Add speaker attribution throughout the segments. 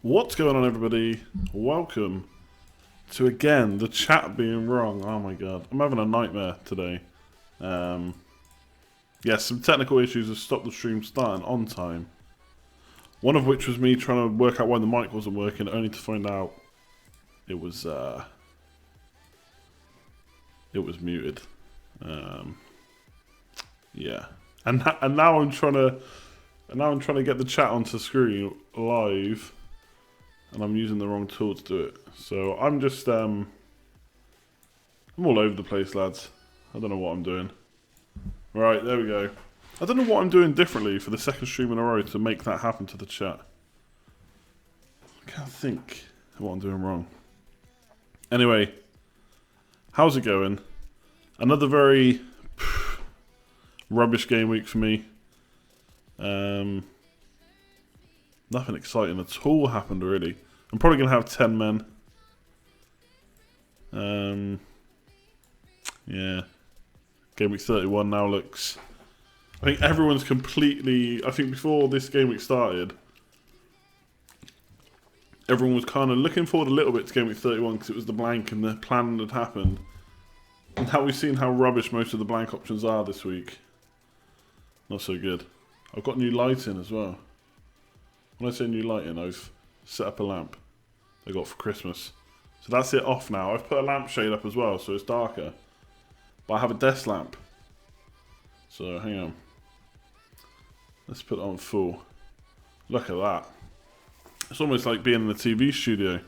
Speaker 1: What's going on, everybody? Welcome to, again, the chat being wrong. Oh my god, I'm having a nightmare today. Yes, some technical issues have stopped the stream starting on time. One of which was me trying to work out why the mic wasn't working, only to find out it was muted. Yeah, and now I'm trying to get the chat onto screen live, and I'm using the wrong tool to do it. So I'm just I'm all over the place, lads. I don't know what I'm doing. Right, there we go. I don't know what I'm doing differently for the second stream in a row to make that happen to the chat. I can't think of what I'm doing wrong. Anyway, how's it going? Another very rubbish game week for me. Nothing exciting at all happened, really. I'm probably going to have 10 men. Yeah. Game week 31 now looks... I think everyone's completely... I think before this game week started, everyone was kind of looking forward a little bit to game week 31 because it was the blank and the plan had happened. And now we've seen how rubbish most of the blank options are this week. Not so good. I've got new lighting as well. When I say new lighting, I've set up a lamp I got for Christmas. So that's it off now. I've put a lampshade up as well, so it's darker. But I have a desk lamp. So hang on. Let's put it on full. Look at that. It's almost like being in the TV studio.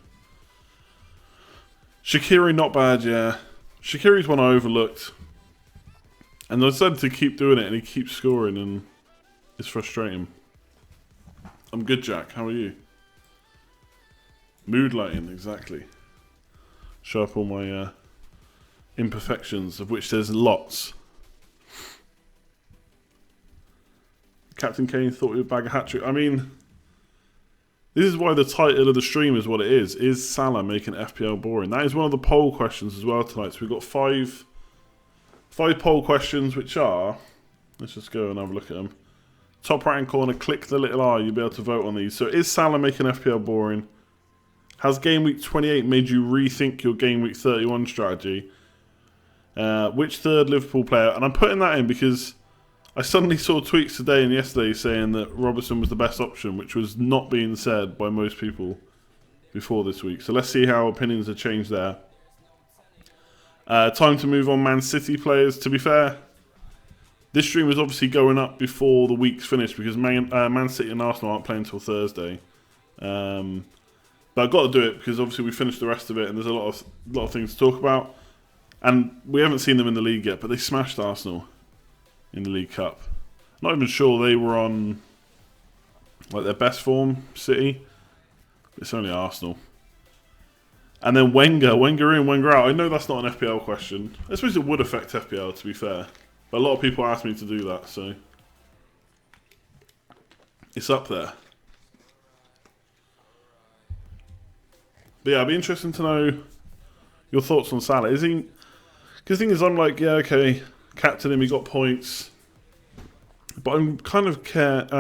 Speaker 1: Shaqiri, not bad, yeah. Shaqiri's one I overlooked. And I decided to keep doing it, and he keeps scoring, and it's frustrating. I'm good, Jack. How are you? Mood lighting, exactly. Show up all my imperfections, of which there's lots. Captain Kane thought he would bag a hat-trick. I mean, this is why the title of the stream is what it is. Is Salah making FPL boring? That is one of the poll questions as well tonight. So we've got five poll questions, which are... Let's just go and have a look at them. Top right-hand corner, click the little eye. You'll be able to vote on these. So is Salah making FPL boring? Has Game Week 28 made you rethink your Game Week 31 strategy? Which third Liverpool player? And I'm putting that in because I suddenly saw tweets today and yesterday saying that Robertson was the best option, which was not being said by most people before this week. So let's see how opinions have changed there. Time to move on Man City players. To be fair, this stream is obviously going up before the week's finished because Man City and Arsenal aren't playing until Thursday. But I've got to do it because obviously we finished the rest of it and there's a lot of things to talk about. And we haven't seen them in the league yet, but they smashed Arsenal in the League Cup. Not even sure they were on like their best form, City. It's only Arsenal. And then Wenger in, Wenger out. I know that's not an FPL question. I suppose it would affect FPL, to be fair. But a lot of people asked me to do that, so it's up there. But yeah, it'd be interesting to know your thoughts on Salah. Is he... Because the thing is, I'm like, yeah, okay, captain him, he got points. But I'm kind of past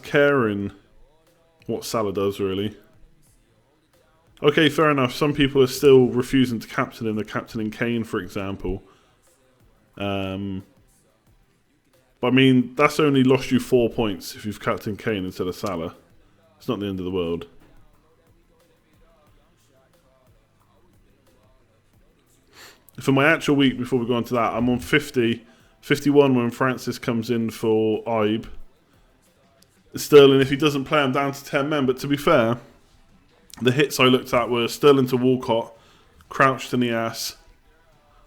Speaker 1: caring what Salah does, really. Okay, fair enough. Some people are still refusing to captain him. They're captaining Kane, for example. But I mean, that's only lost you 4 points if you've captained Kane instead of Salah. It's not the end of the world. For my actual week, before we go on to that, I'm on 50, 51 when Francis comes in for Ibe. Sterling, if he doesn't play, I'm down to 10 men. But to be fair, the hits I looked at were Sterling to Walcott, Crouch to Nias,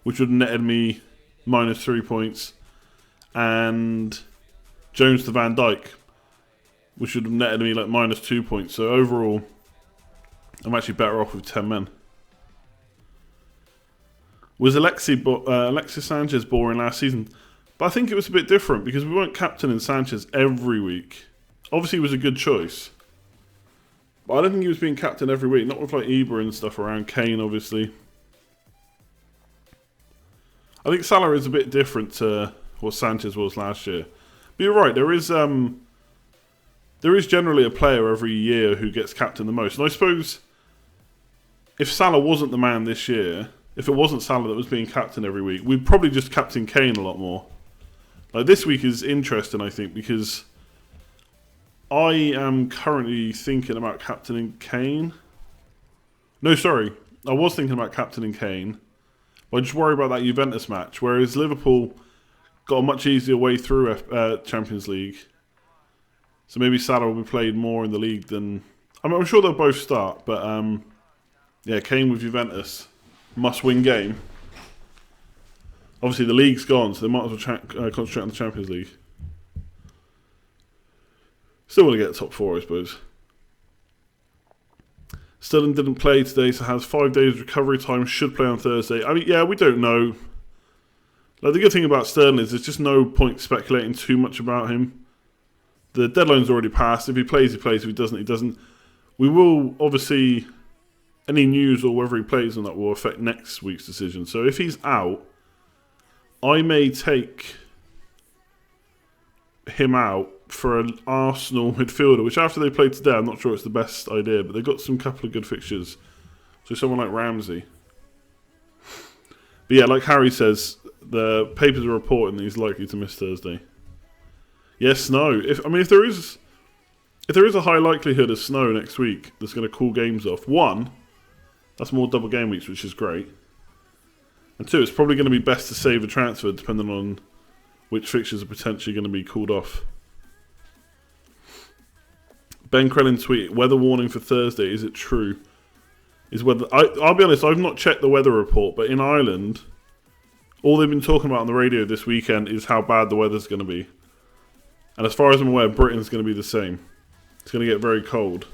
Speaker 1: which would have netted me -3 points, and Jones to Van Dijk, which would have netted me like -2 points. So overall, I'm actually better off with 10 men. Was Alexis Sanchez boring last season? But I think it was a bit different because we weren't captaining Sanchez every week. Obviously, he was a good choice. But I don't think he was being captained every week. Not with like Ibra and stuff around Kane, obviously. I think Salah is a bit different to what Sanchez was last year. But you're right, there is there is generally a player every year who gets captained the most. And I suppose if Salah wasn't the man this year, if it wasn't Salah that was being captained every week, we'd probably just captain Kane a lot more. Like this week is interesting, I think, because I am currently thinking about captaining Kane. No, sorry. I was thinking about captaining Kane. But I just worry about that Juventus match. Whereas Liverpool got a much easier way through Champions League. So maybe Salah will be played more in the league than... I'm sure they'll both start. But yeah, Kane with Juventus. Must-win game. Obviously, the league's gone, so they might as well concentrate on the Champions League. Still want to get top 4, I suppose. Sterling didn't play today, so has 5 days recovery time. Should play on Thursday. I mean, yeah, we don't know. Like, the good thing about Sterling is there's just no point speculating too much about him. The deadline's already passed. If he plays, he plays. If he doesn't, he doesn't. We will, obviously, any news or whether he plays or not will affect next week's decision. So if he's out, I may take him out for an Arsenal midfielder, which after they played today, I'm not sure it's the best idea, but they've got some couple of good fixtures. So someone like Ramsey. But yeah, like Harry says, the papers are reporting that he's likely to miss Thursday. Yes, snow. If there is a high likelihood of snow next week that's going to cool games off, one, that's more double game weeks, which is great. And two, it's probably going to be best to save a transfer depending on which fixtures are potentially going to be called off. Ben Krellin tweet, weather warning for Thursday, is it true? I'll be honest, I've not checked the weather report, but in Ireland, all they've been talking about on the radio this weekend is how bad the weather's going to be. And as far as I'm aware, Britain's going to be the same. It's going to get very cold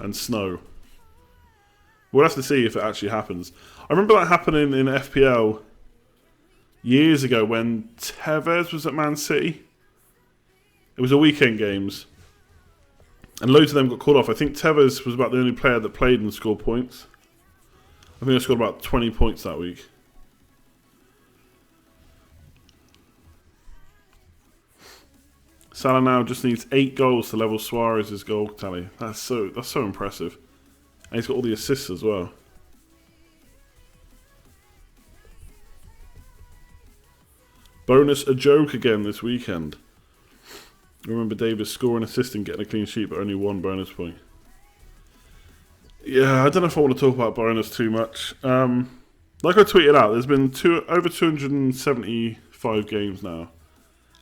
Speaker 1: and snow. We'll have to see if it actually happens. I remember that happening in FPL years ago when Tevez was at Man City. It was a weekend games. And loads of them got called off. I think Tevez was about the only player that played and scored points. I think I scored about 20 points that week. Salah now just needs 8 goals to level Suarez's goal tally. That's so impressive. And he's got all the assists as well. Bonus a joke again this weekend. Remember Davis scoring, assisting, getting a clean sheet, but only 1 bonus point. Yeah, I don't know if I want to talk about bonus too much. Like I tweeted out, there's been over 275 games now.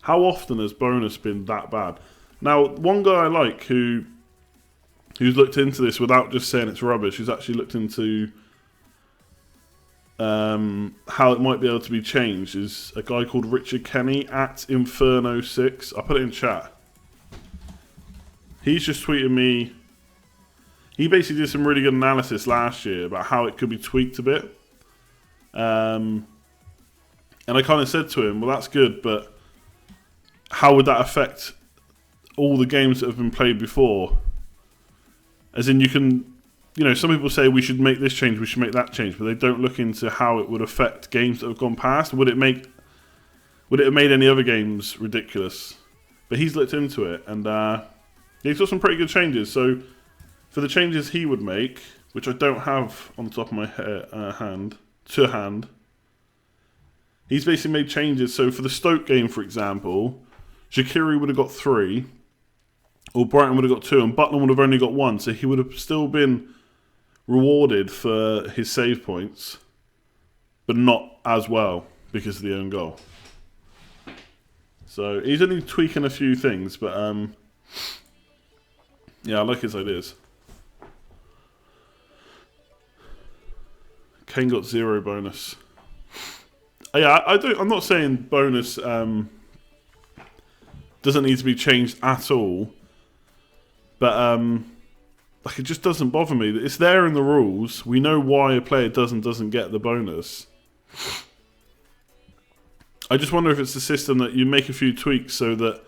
Speaker 1: How often has bonus been that bad? Now, one guy I like who's looked into this without just saying it's rubbish, who's actually looked into how it might be able to be changed, is a guy called Richard Kenny at Inferno6. I'll put it in chat. He's just tweeted me. He basically did some really good analysis last year about how it could be tweaked a bit. And I kind of said to him, well, that's good, but how would that affect all the games that have been played before? As in, you can, some people say we should make this change, we should make that change, but they don't look into how it would affect games that have gone past. Would it have made any other games ridiculous? But he's looked into it, and he's got some pretty good changes. So for the changes he would make, which I don't have on the top of my hand, he's basically made changes. So for the Stoke game, for example, Shaqiri would have got 3, or Brighton would have got 2, and Butland would have only got 1. So he would have still been rewarded for his save points, but not as well because of the own goal. So he's only tweaking a few things, but yeah, I like his ideas. Kane got 0 bonus. Yeah, I'm not saying bonus doesn't need to be changed at all, but it just doesn't bother me. It's there in the rules. We know why a player does and doesn't get the bonus. I just wonder if it's the system that you make a few tweaks so that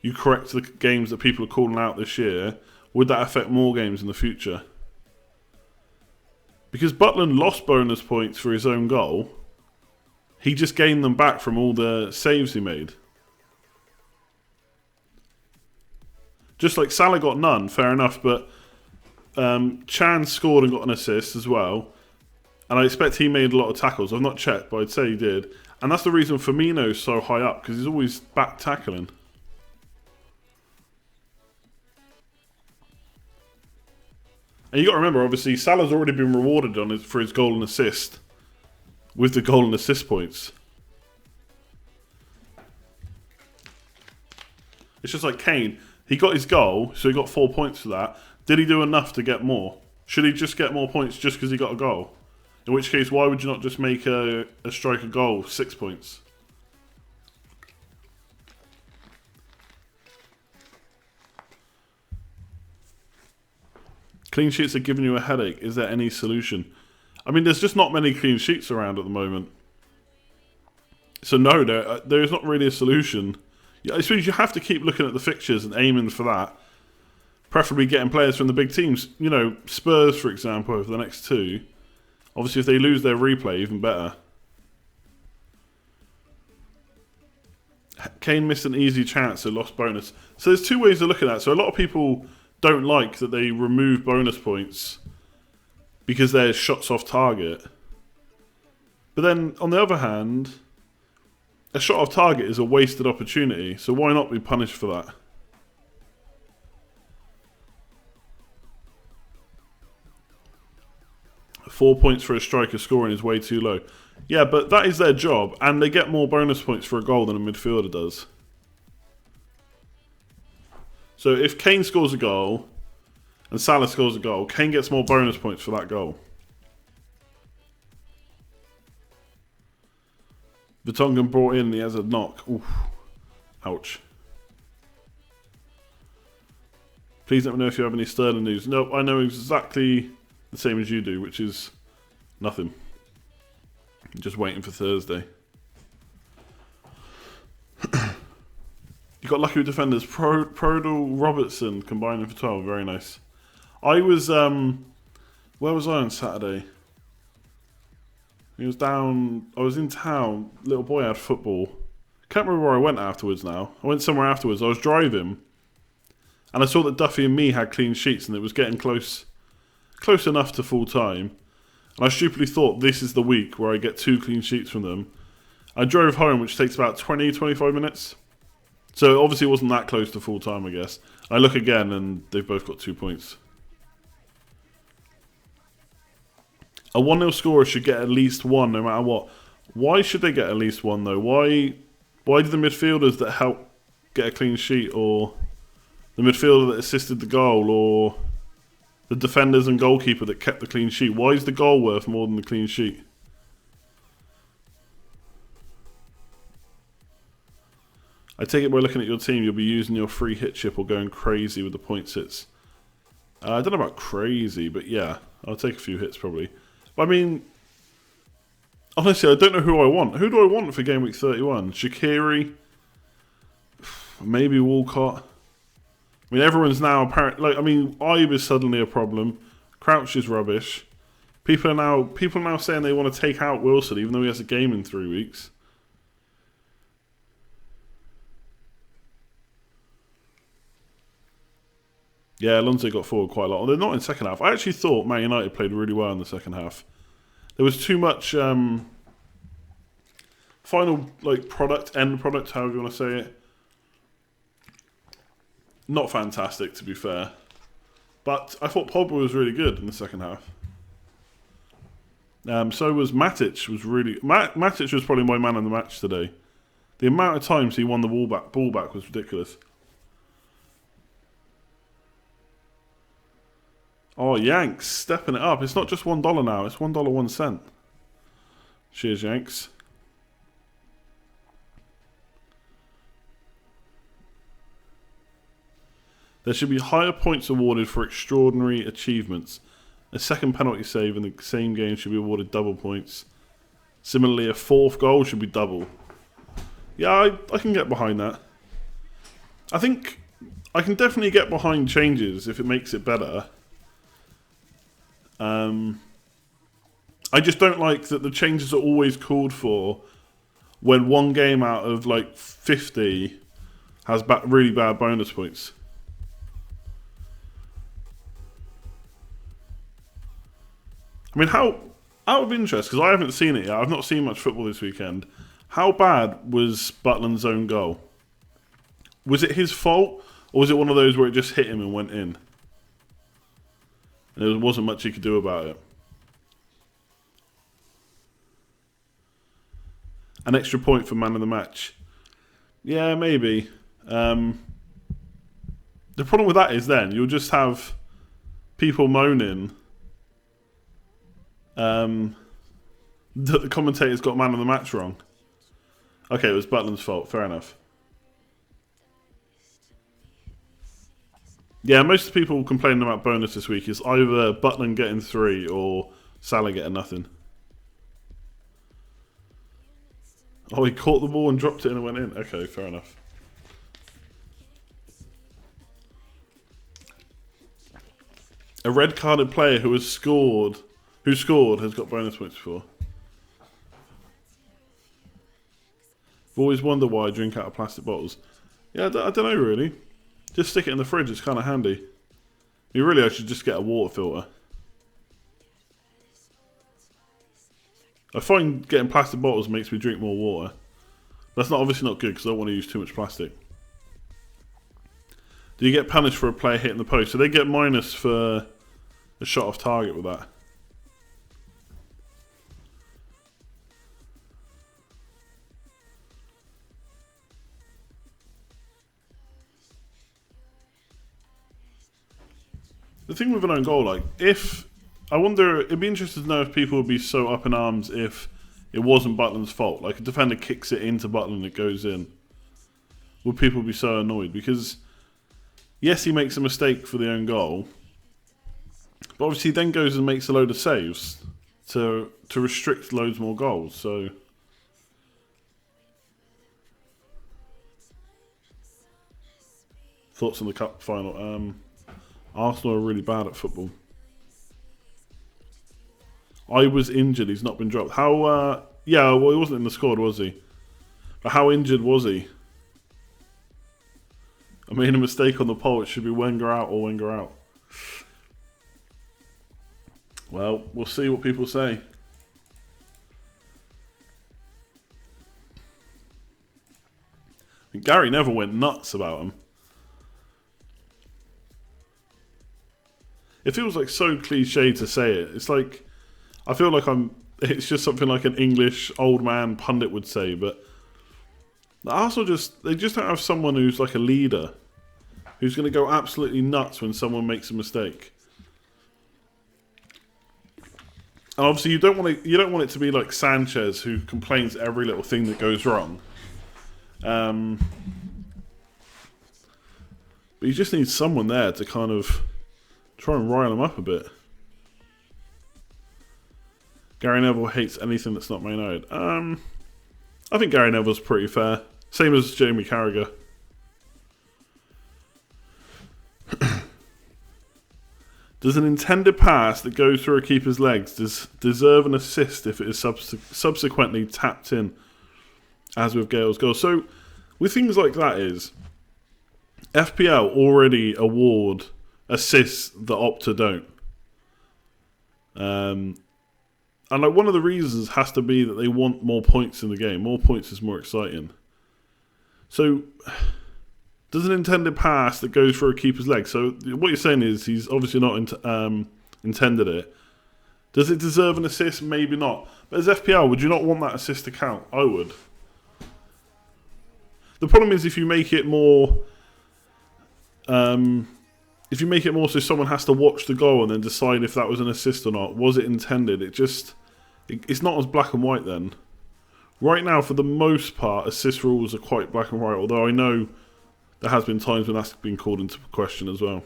Speaker 1: you correct the games that people are calling out this year. Would that affect more games in the future? Because Butland lost bonus points for his own goal. He just gained them back from all the saves he made. Just like Salah got none, fair enough, but Chan scored and got an assist as well. And I expect he made a lot of tackles. I've not checked, but I'd say he did. And that's the reason Firmino's so high up, because he's always back tackling. And you got to remember, obviously, Salah's already been rewarded for his goal and assist with the goal and assist points. It's just like Kane. He got his goal, so he got 4 points for that. Did he do enough to get more? Should he just get more points just because he got a goal? In which case, why would you not just make a striker goal 6 points? Clean sheets are giving you a headache. Is there any solution? I mean, there's just not many clean sheets around at the moment. So no, there is not really a solution. I suppose you have to keep looking at the fixtures and aiming for that. Preferably getting players from the big teams. You know, Spurs, for example, over the next 2. Obviously, if they lose their replay, even better. Kane missed an easy chance, so lost bonus. So there's 2 ways of looking at it. So a lot of people don't like that they remove bonus points because they're shots off target. But then, on the other hand, a shot off target is a wasted opportunity. So why not be punished for that? $4 points for a striker scoring is way too low. Yeah, but that is their job, and they get more bonus points for a goal than a midfielder does. So if Kane scores a goal and Salah scores a goal, Kane gets more bonus points for that goal. Vertonghen brought in, he has a knock. Oof. Ouch. Please let me know if you have any Sterling news. Nope, I know exactly the same as you do, which is nothing. Just waiting for Thursday. You got lucky with defenders. Prodal Robertson combining for 12. Very nice. I was where was I on Saturday? He was down. I was in town. Little boy had football. Can't remember where I went afterwards now. I went somewhere afterwards. I was driving, and I saw that Duffy and me had clean sheets, and it was getting close enough to full time. And I stupidly thought this is the week where I get 2 clean sheets from them. I drove home, which takes about 20-25 minutes. So obviously it wasn't that close to full time, I guess. I look again and they've both got 2 points. A 1-0 scorer should get at least 1 no matter what. Why should they get at least 1 though? Why do the midfielders that help get a clean sheet, or the midfielder that assisted the goal, or the defenders and goalkeeper that kept the clean sheet, why is the goal worth more than the clean sheet? I take it by looking at your team, you'll be using your free hit chip or going crazy with the points hits. I don't know about crazy, but yeah, I'll take a few hits probably. But I mean, honestly, I don't know who I want. Who do I want for Game Week 31? Shaqiri? Maybe Walcott? I mean, everyone's now apparent. Like, I mean, Ibe is suddenly a problem. Crouch is rubbish. People are now saying they want to take out Wilson, even though he has a game in 3 weeks. Yeah, Alonso got forward quite a lot. They're not in second half. I actually thought Man United played really well in the second half. There was too much final end product, however you want to say it. Not fantastic, to be fair. But I thought Pogba was really good in the second half. So was Matic. Matic was probably my man of the match today. The amount of times he won the ball back was ridiculous. Oh, Yanks, stepping it up. It's not just $1 now, it's $1.01. Cheers, Yanks. There should be higher points awarded for extraordinary achievements. A second penalty save in the same game should be awarded double points. Similarly, a 4th goal should be double. Yeah, I can get behind that. I think I can definitely get behind changes if it makes it better. I just don't like that the changes are always called for when one game out of like 50 has really bad bonus points. I mean, how, out of interest, because I haven't seen it yet, I've not seen much football this weekend, how bad was Butland's own goal? Was it his fault, or was it one of those where it just hit him and went in? And there wasn't much he could do about it. An extra point for man of the match. Yeah, maybe. The problem with that is then you'll just have people moaning that the commentator's got man of the match wrong. Okay, it was Butland's fault. Fair enough. Yeah, most of the people complaining about bonus this week is either Butland getting 3 or Salah getting nothing. Oh, he caught the ball and dropped it and it went in. Okay, fair enough. A red-carded player who scored has got bonus points before. I've always wondered why I drink out of plastic bottles. Yeah, I don't know really. Just stick it in the fridge, it's kind of handy. I should just get a water filter. I find getting plastic bottles makes me drink more water. That's obviously not good because I don't want to use too much plastic. Do you get punished for a player hitting the post? So they get minus for a shot off target with that. The thing with an own goal, I wonder, it'd be interesting to know if people would be so up in arms if it wasn't Butland's fault. Like, a defender kicks it into Butland and it goes in. Would people be so annoyed? Because, yes, he makes a mistake for the own goal, but obviously he then goes and makes a load of saves to restrict loads more goals, so... Thoughts on the cup final? Arsenal are really bad at football. I was injured, he's not been dropped. How, yeah, well, he wasn't in the squad, was he? But how injured was he? I made a mistake on the poll, it should be Wenger out or Wenger out. Well, we'll see what people say. And Gary Neville went nuts about him. It feels like so cliche to say it. It's like, I feel like it's just something like an English old man pundit would say, but Arsenal they just don't have someone who's like a leader, who's going to go absolutely nuts when someone makes a mistake. And obviously you don't want it to be like Sanchez, who complains every little thing that goes wrong. But you just need someone there to kind of try and rile them up a bit. Gary Neville hates anything that's not Man United. I think Gary Neville's pretty fair. Same as Jamie Carragher. Does an intended pass that goes through a keeper's legs deserve an assist if it is subsequently tapped in, as with Gale's goal? So, with things like that FPL already award assists that Opta don't. And like one of the reasons has to be that they want more points in the game. More points is more exciting. So, does an intended pass that goes through a keeper's leg? So what you're saying is he's obviously not intended it. Does it deserve an assist? Maybe not. But as FPL, would you not want that assist to count? I would. The problem is if you make it more... if you make it more so someone has to watch the goal and then decide if that was an assist or not, was it intended? It's not as black and white then. Right now, for the most part, assist rules are quite black and white, although I know there has been times when that's been called into question as well.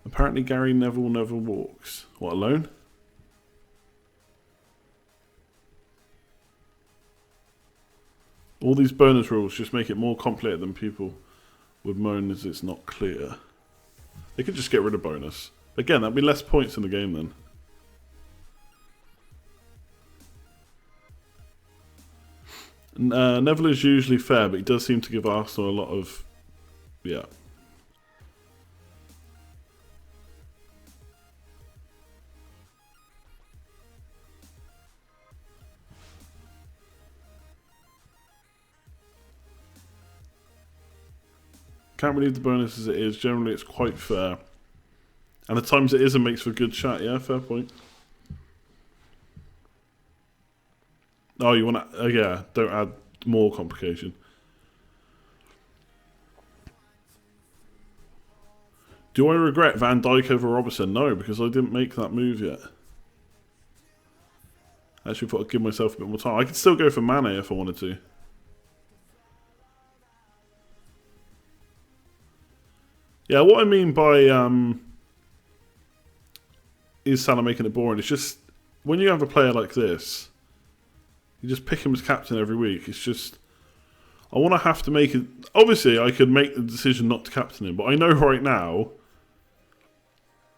Speaker 1: Apparently Gary Neville never walks. What, alone? All these bonus rules just make it more complicated than people would moan as it's not clear. They could just get rid of bonus. Again, that'd be less points in the game then. Neville is usually fair, but he does seem to give Arsenal a lot of... Yeah. Can't believe the bonus as it is. Generally, it's quite fair. And the times it isn't makes for good chat. Yeah, fair point. Oh, you want to... yeah, don't add more complication. Do I regret Van Dijk over Robertson? No, because I didn't make that move yet. I actually thought I'd give myself a bit more time. I could still go for Mane if I wanted to. Yeah, what I mean by is Salah making it boring? It's just when you have a player like this, you just pick him as captain every week. It's just I want to have to make it. Obviously, I could make the decision not to captain him, but I know right now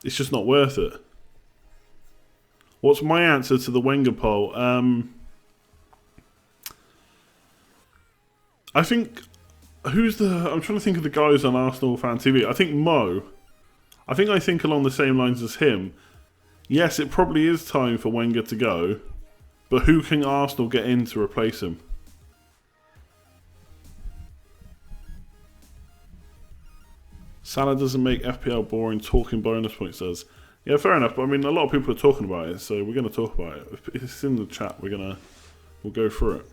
Speaker 1: it's just not worth it. What's my answer to the Wenger poll? I think who's the? I'm trying to think of the guys on Arsenal Fan TV. I think Mo. I think along the same lines as him. Yes, it probably is time for Wenger to go, but who can Arsenal get in to replace him? Salah doesn't make FPL boring. Talking bonus points does. Yeah, fair enough. But I mean, a lot of people are talking about it, so we're going to talk about it. If it's in the chat, we'll go through it.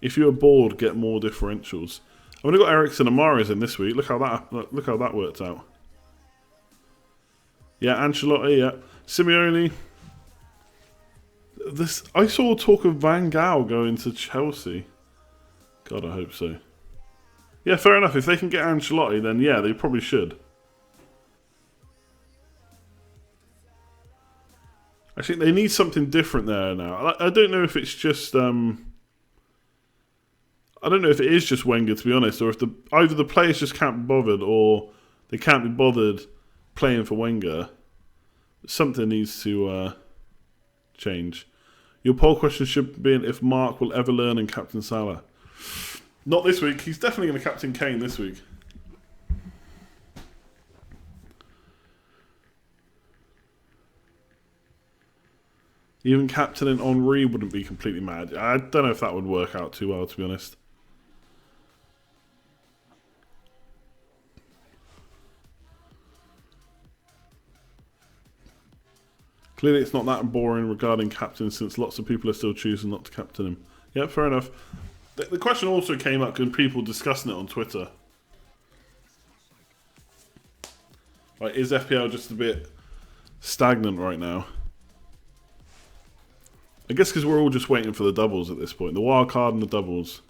Speaker 1: If you're bored, get more differentials. I've only got Eriksen and Mahrez in this week. Look how that worked out. Yeah, Ancelotti. Yeah, Simeone. I saw talk of Van Gaal going to Chelsea. God, I hope so. Yeah, fair enough. If they can get Ancelotti, then yeah, they probably should. I think they need something different there now. I don't know if it's just... I don't know if it is just Wenger, to be honest, or if either the players just can't be bothered or they can't be bothered playing for Wenger. Something needs to change. Your poll question should be if Mark will ever learn and captain Salah. Not this week. He's definitely going to captain Kane this week. Even captaining Henry wouldn't be completely mad. I don't know if that would work out too well, to be honest. Clearly it's not that boring regarding captain since lots of people are still choosing not to captain him. Yeah, fair enough. The question also came up with people discussing it on Twitter. Like, is FPL just a bit stagnant right now? I guess because we're all just waiting for the doubles at this point. The wild card and the doubles.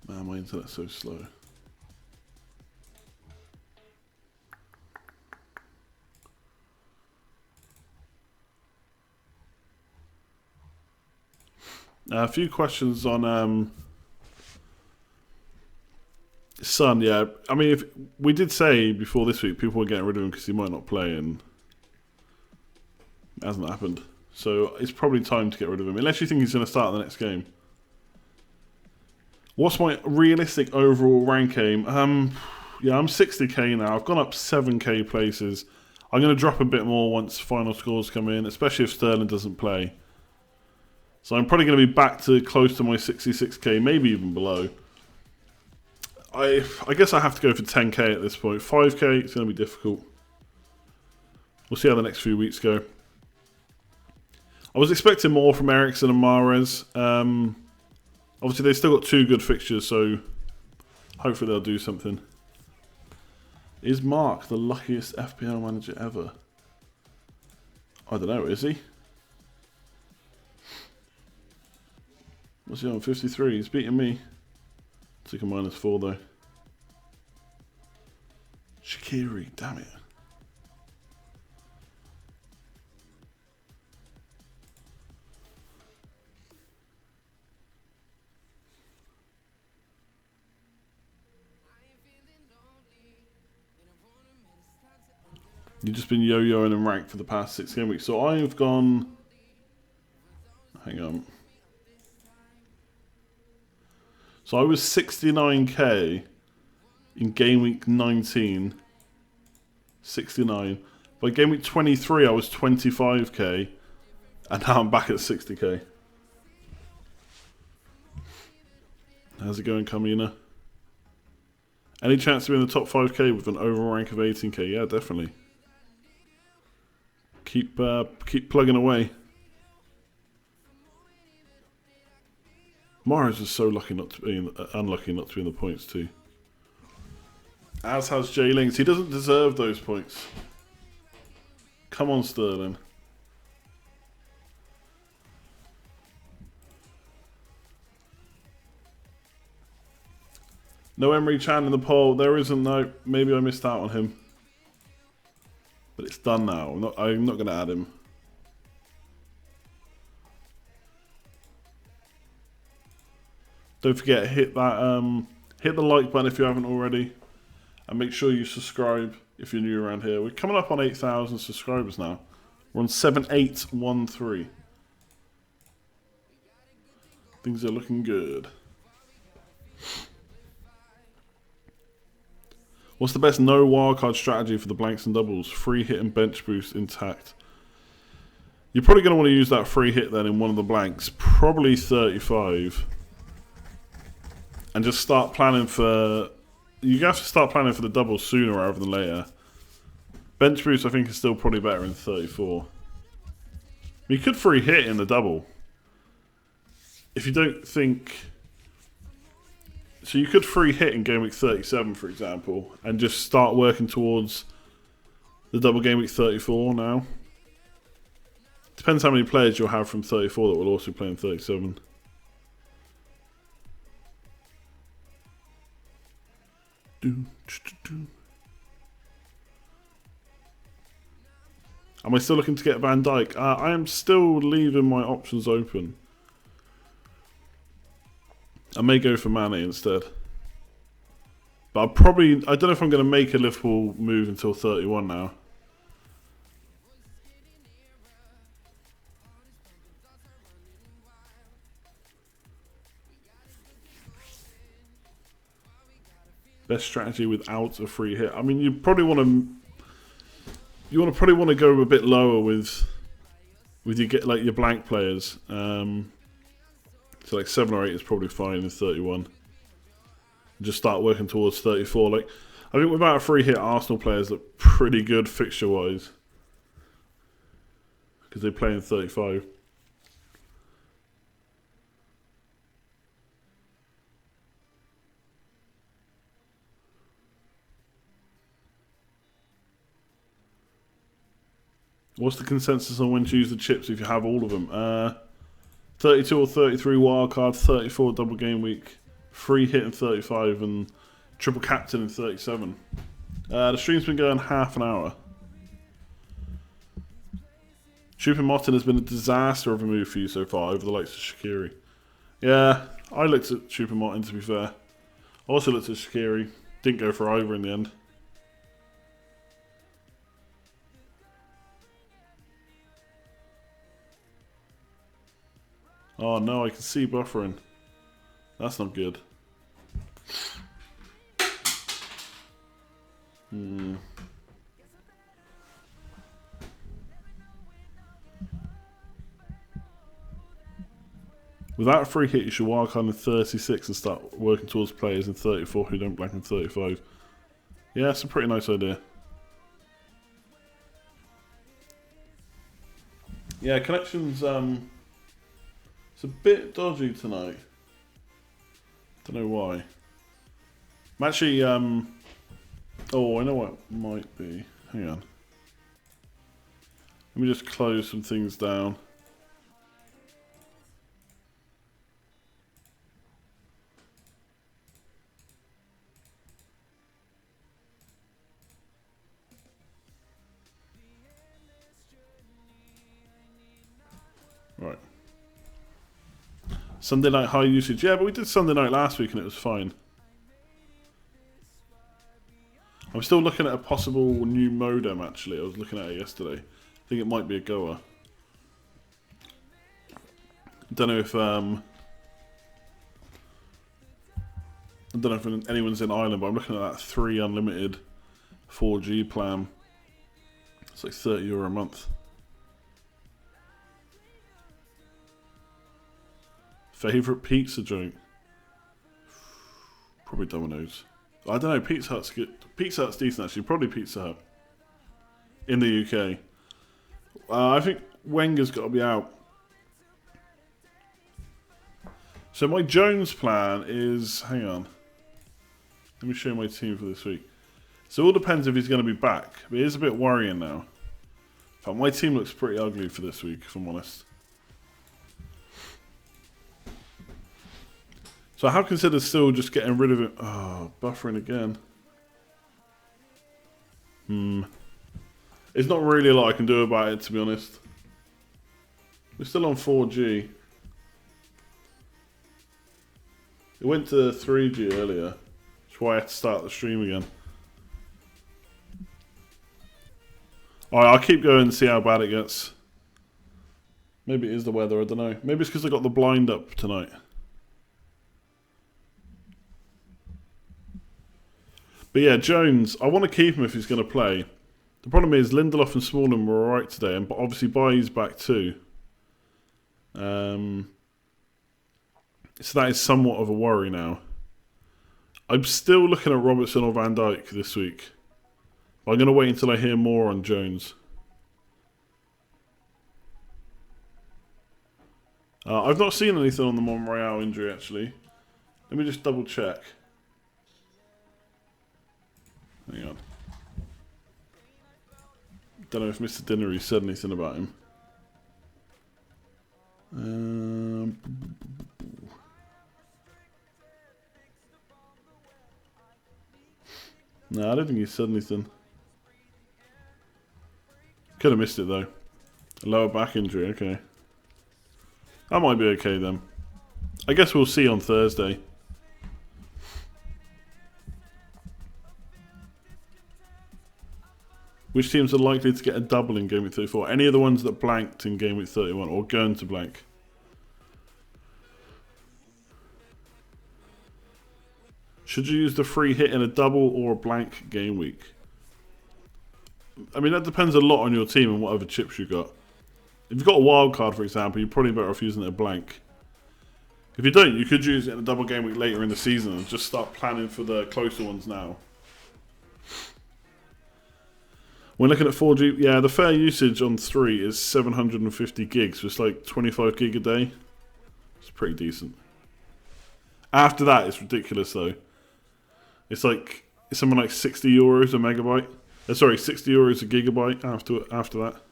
Speaker 1: Man, my internet's so slow. A few questions on Son. Yeah, I mean, if we did say before this week people were getting rid of him because he might not play, and it hasn't happened. So it's probably time to get rid of him, unless you think he's going to start the next game. What's my realistic overall rank aim? Yeah, I'm 60k now. I've gone up 7k places. I'm going to drop a bit more once final scores come in, especially if Sterling doesn't play. So I'm probably going to be back to close to my 66k, maybe even below. I guess I have to go for 10k at this point. 5k, it's going to be difficult. We'll see how the next few weeks go. I was expecting more from Eriksen and Mahrez. Obviously, they've still got 2 good fixtures, so hopefully they'll do something. Is Mark the luckiest FPL manager ever? I don't know, is he? What's he on? 53. He's beating me. Took a -4 though. Shaqiri, damn it. You've just been yo-yoing and ranked for the past 6 game weeks. So I've gone... Hang on. So I was 69k in game week 19. 69. By game week 23, I was 25k. And now I'm back at 60k. How's it going, Carmina? Any chance to be in the top 5k with an overall rank of 18k? Yeah, definitely. Keep plugging away. Morris is so lucky not to be unlucky not to be in the points too. As has Jay Lings. He doesn't deserve those points. Come on, Sterling. No Emery Chan in the poll. There isn't. No. Maybe I missed out on him. But it's done now. I'm not going to add him. Don't forget, hit that hit the like button if you haven't already, and make sure you subscribe if you're new around here. We're coming up on 8,000 subscribers now. We're on 7813. Things are looking good. What's the best no wildcard strategy for the blanks and doubles? Free hit and bench boost intact. You're probably going to want to use that free hit then in one of the blanks. Probably 35. And just start planning for... You have to start planning for the doubles sooner rather than later. Bench boost I think is still probably better in 34. You could free hit in the double. If you don't think... So you could free hit in game week 37, for example, and just start working towards the double game week 34 now. Depends how many players you'll have from 34 that will also play in 37. Am I still looking to get Van Dijk? I am still leaving my options open. I may go for Mane instead. But I don't know if I'm going to make a Liverpool move until 31 now. Best strategy without a free hit. I mean, you probably want to probably want to go a bit lower with your blank players. So like 7 or 8 is probably fine in 31. Just start working towards 34. Like I think without a free hit, Arsenal players look pretty good fixture wise because they play in 35. What's the consensus on when to use the chips if you have all of them? 32 or 33 wildcard, 34 double game week, free hit in 35 and triple captain in 37. The stream's been going half an hour. Choupo-Moting has been a disaster of a move for you so far over the likes of Shaqiri. Yeah, I looked at Choupo-Moting to be fair. I also looked at Shaqiri. Didn't go for either in the end. Oh no, I can see buffering. That's not good. Without a free hit, you should wild card in 36 and start working towards players in 34 who don't blank in 35. Yeah, that's a pretty nice idea. Yeah, connection's it's a bit dodgy tonight. Don't know why. I'm actually oh, I know what it might be. Hang on. Let me just close some things down. Right. Sunday night high usage. Yeah, but we did Sunday night last week and it was fine. I'm still looking at a possible new modem actually. I was looking at it yesterday. I think it might be a goer. Don't know if I don't know if anyone's in Ireland, but I'm looking at that 3 unlimited 4G plan. It's like €30 a month. Favourite pizza joint? Probably Domino's. I don't know, Pizza Hut's good. Pizza Hut's decent actually, probably Pizza Hut. In the UK. I think Wenger's got to be out. So my Jones plan is, hang on. Let me show you my team for this week. So it all depends if he's going to be back. But it is a bit worrying now. In fact, my team looks pretty ugly for this week, if I'm honest. So I have considered still just getting rid of it. Oh, buffering again. It's not really a lot I can do about it, to be honest. We're still on 4G. It went to 3G earlier. That's why I had to start the stream again. Alright, I'll keep going and see how bad it gets. Maybe it is the weather, I don't know. Maybe it's because I got the blind up tonight. But yeah, Jones, I want to keep him if he's going to play. The problem is Lindelof and Smalling were alright today, and obviously Bailly's back too. So that is somewhat of a worry now. I'm still looking at Robertson or Van Dijk this week. I'm going to wait until I hear more on Jones. I've not seen anything on the Monreal injury actually. Let me just double check. Hang on. Don't know if Mr. Dinnery said anything about him. No, I don't think he said anything. Could have missed it though. A lower back injury, okay. That might be okay then. I guess we'll see on Thursday. Which teams are likely to get a double in Game Week 34? Any of the ones that blanked in Game Week 31 or going to blank? Should you use the free hit in a double or a blank game week? I mean, that depends a lot on your team and what other chips you got. If you've got a wild card, for example, you're probably better off using it a blank. If you don't, you could use it in a double game week later in the season and just start planning for the closer ones now. When looking at 4G, yeah, the fair usage on 3 is 750 gigs, so it's like 25 gig a day. It's pretty decent. After that, it's ridiculous though. It's something like €60 a megabyte. Sorry, €60 a gigabyte after that.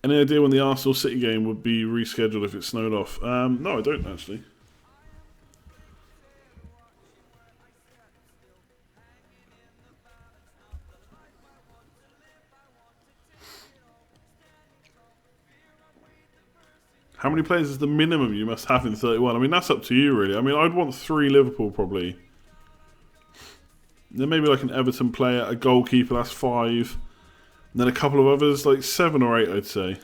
Speaker 1: Any idea when the Arsenal City game would be rescheduled if it snowed off? No, I don't actually. How many players is the minimum you must have in 31? I mean, that's up to you, really. I mean, I'd want 3 Liverpool, probably. Then maybe like an Everton player, a goalkeeper, that's 5. And then a couple of others, like 7 or 8, I'd say.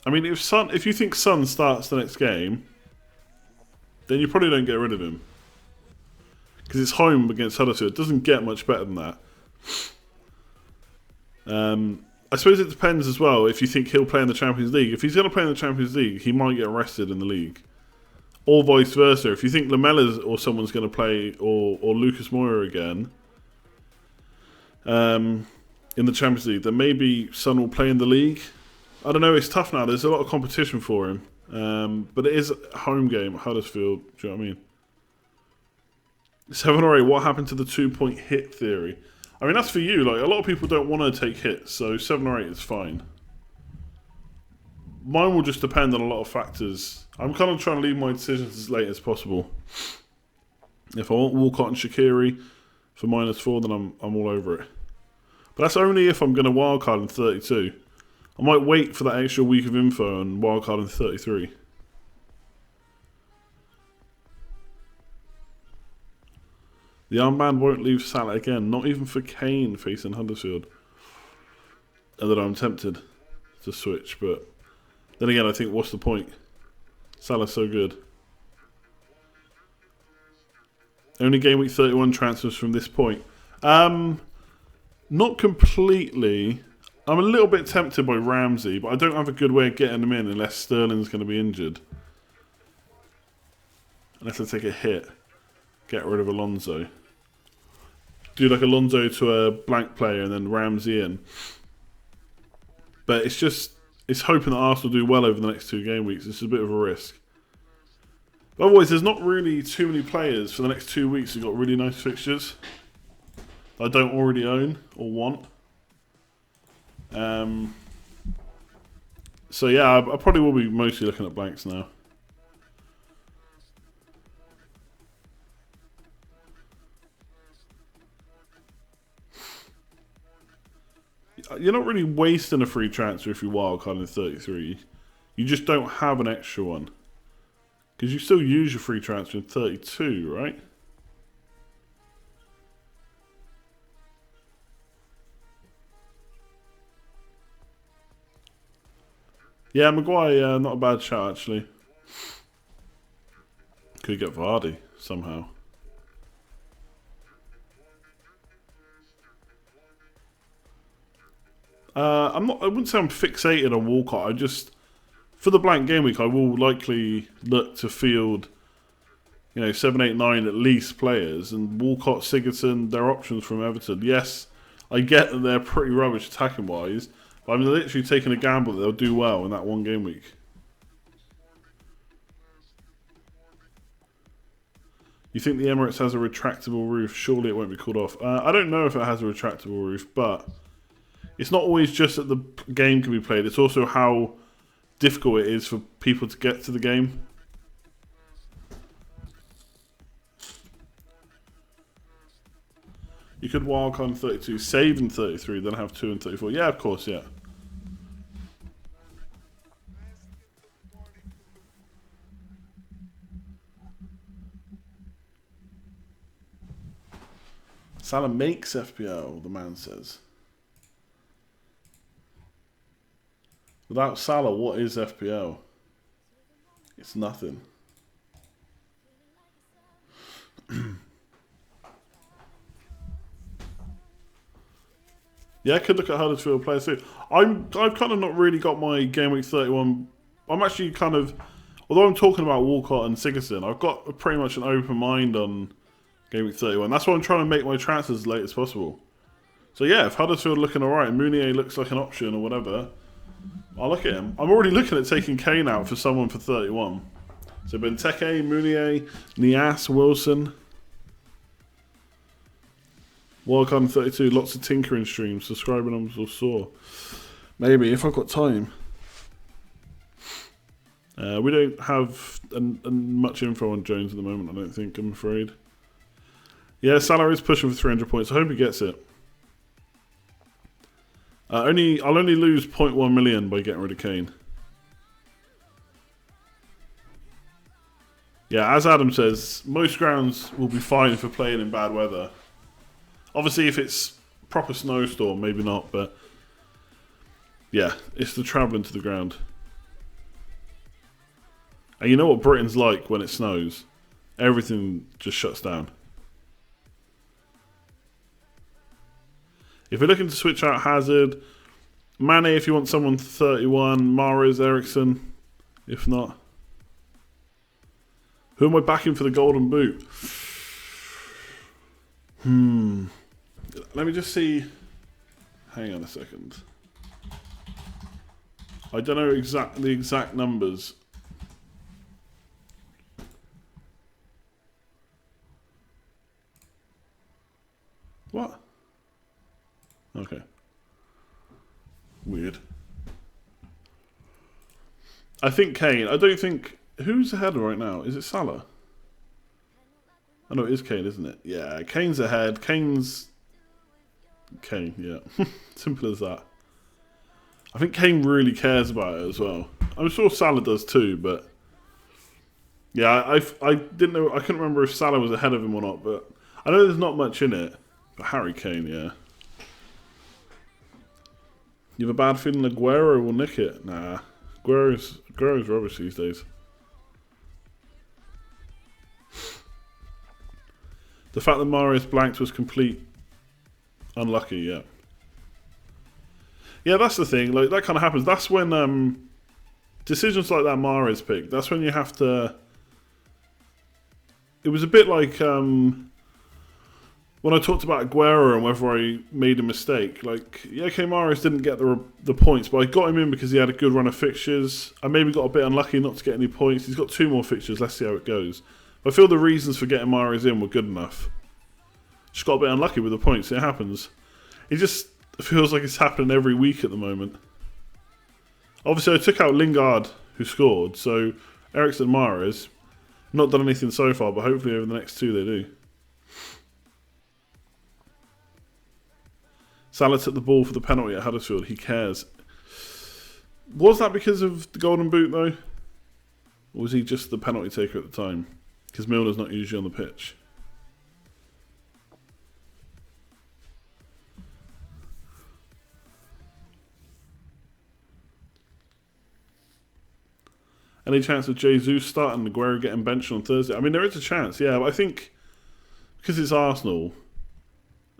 Speaker 1: I mean, if you think Son starts the next game, then you probably don't get rid of him. Because it's home against Huddersfield. It doesn't get much better than that. I suppose it depends as well if you think he'll play in the Champions League. If he's going to play in the Champions League, he might get arrested in the league. Or vice versa. If you think Lamella's or someone's going to play, or Lucas Moura again, in the Champions League, then maybe Son will play in the league. I don't know, it's tough now. There's a lot of competition for him. But it is a home game at Huddersfield. Do you know what I mean? 7 or 8, what happened to the 2-point hit theory? I mean, that's for you. Like, a lot of people don't want to take hits, so 7 or 8 is fine. Mine will just depend on a lot of factors. I'm kind of trying to leave my decisions as late as possible. If I want Walcott and Shaqiri for -4, then I'm all over it. But that's only if I'm going to wildcard in 32. I might wait for that extra week of info and wildcard in 33. The armband won't leave Salah again, not even for Kane facing Huddersfield. And then I'm tempted to switch, but then again, I think, what's the point? Salah's so good. Only game week 31 transfers from this point. Not completely. I'm a little bit tempted by Ramsey, but I don't have a good way of getting him in unless Sterling's going to be injured. Unless I take a hit. Get rid of Alonso. Do like Alonso to a blank player and then Ramsey in. But it's hoping that Arsenal do well over the next 2 game weeks. It's a bit of a risk. But otherwise, there's not really too many players for the next 2 weeks who've got really nice fixtures that I don't already own or want. So yeah, I probably will be mostly looking at blanks now. You're not really wasting a free transfer if you wildcard in 33. You just don't have an extra one. Because you still use your free transfer in 32, right? Yeah, Maguire, not a bad shot actually. Could get Vardy somehow. I wouldn't say I'm fixated on Walcott. I just, for the blank game week, I will likely look to field, 7, 8, 9 at least players. And Walcott, Sigurdsson, they're options from Everton. Yes, I get that they're pretty rubbish attacking wise, but I'm literally taking a gamble that they'll do well in that 1 game week. You think the Emirates has a retractable roof? Surely it won't be called off. I don't know if it has a retractable roof, but it's not always just that the game can be played. It's also how difficult it is for people to get to the game. You could wildcard in 32, save in 33, then have 2 in 34. Yeah, of course, yeah. Salah makes FPL, the man says. Without Salah, what is FPL? It's nothing. Yeah, I could look at Huddersfield players too. I've kind of not really got my game week 31. I'm actually kind of, although I'm talking about Walcott and Sigurdsson, I've got pretty much an open mind on game week 31. That's why I'm trying to make my transfers as late as possible. So yeah, if Huddersfield looking alright and Mounier looks like an option or whatever, I'll look at him. I'm already looking at taking Kane out for someone for 31. So Benteke, Mounier, Nias, Wilson. Wildcard 32, lots of tinkering streams, subscriber numbers will soar. Maybe, if I've got time. We don't have much info on Jones at the moment, I don't think, I'm afraid. Yeah, Salah is pushing for 300 points. I hope he gets it. I'll only lose 0.1 million by getting rid of Kane. Yeah, as Adam says, most grounds will be fine for playing in bad weather. Obviously, if it's proper snowstorm, maybe not, but yeah, it's the travelling to the ground. And you know what Britain's like when it snows? Everything just shuts down. If you're looking to switch out Hazard, Mane if you want someone 31, Mahrez, Ericsson, if not. Who am I backing for the golden boot? Let me just see. Hang on a second. I don't know the exact numbers. What? Okay. Weird. I think Kane. I don't think... Who's ahead right now? Is it Salah? I know it is Kane, isn't it? Yeah, Kane's ahead. Kane's... Kane, yeah. Simple as that. I think Kane really cares about it as well. I'm sure Salah does too, but... Yeah, I didn't know... I couldn't remember if Salah was ahead of him or not, but... I know there's not much in it, but Harry Kane, yeah. You have a bad feeling Aguero will nick it? Nah. Aguero's rubbish these days. The fact that Mahrez blanked was complete unlucky, yeah. Yeah, that's the thing. Like, that kind of happens. That's when decisions like that Mahrez pick, that's when you have to... It was a bit like when I talked about Aguero and whether I made a mistake. Like, yeah, okay, Mahrez didn't get the points, but I got him in because he had a good run of fixtures. I maybe got a bit unlucky not to get any points. He's got 2 more fixtures. Let's see how it goes. I feel the reasons for getting Mahrez in were good enough. Just got a bit unlucky with the points. It happens. It just feels like it's happening every week at the moment. Obviously, I took out Lingard, who scored. So, Eriksen and Mahrez, not done anything so far, but hopefully over the next 2 they do. Salah took the ball for the penalty at Huddersfield. He cares. Was that because of the golden boot, though? Or was he just the penalty taker at the time? Because Milner's not usually on the pitch. Any chance of Jesus starting and Aguero getting benched on Thursday? I mean, there is a chance, yeah. But I think because it's Arsenal,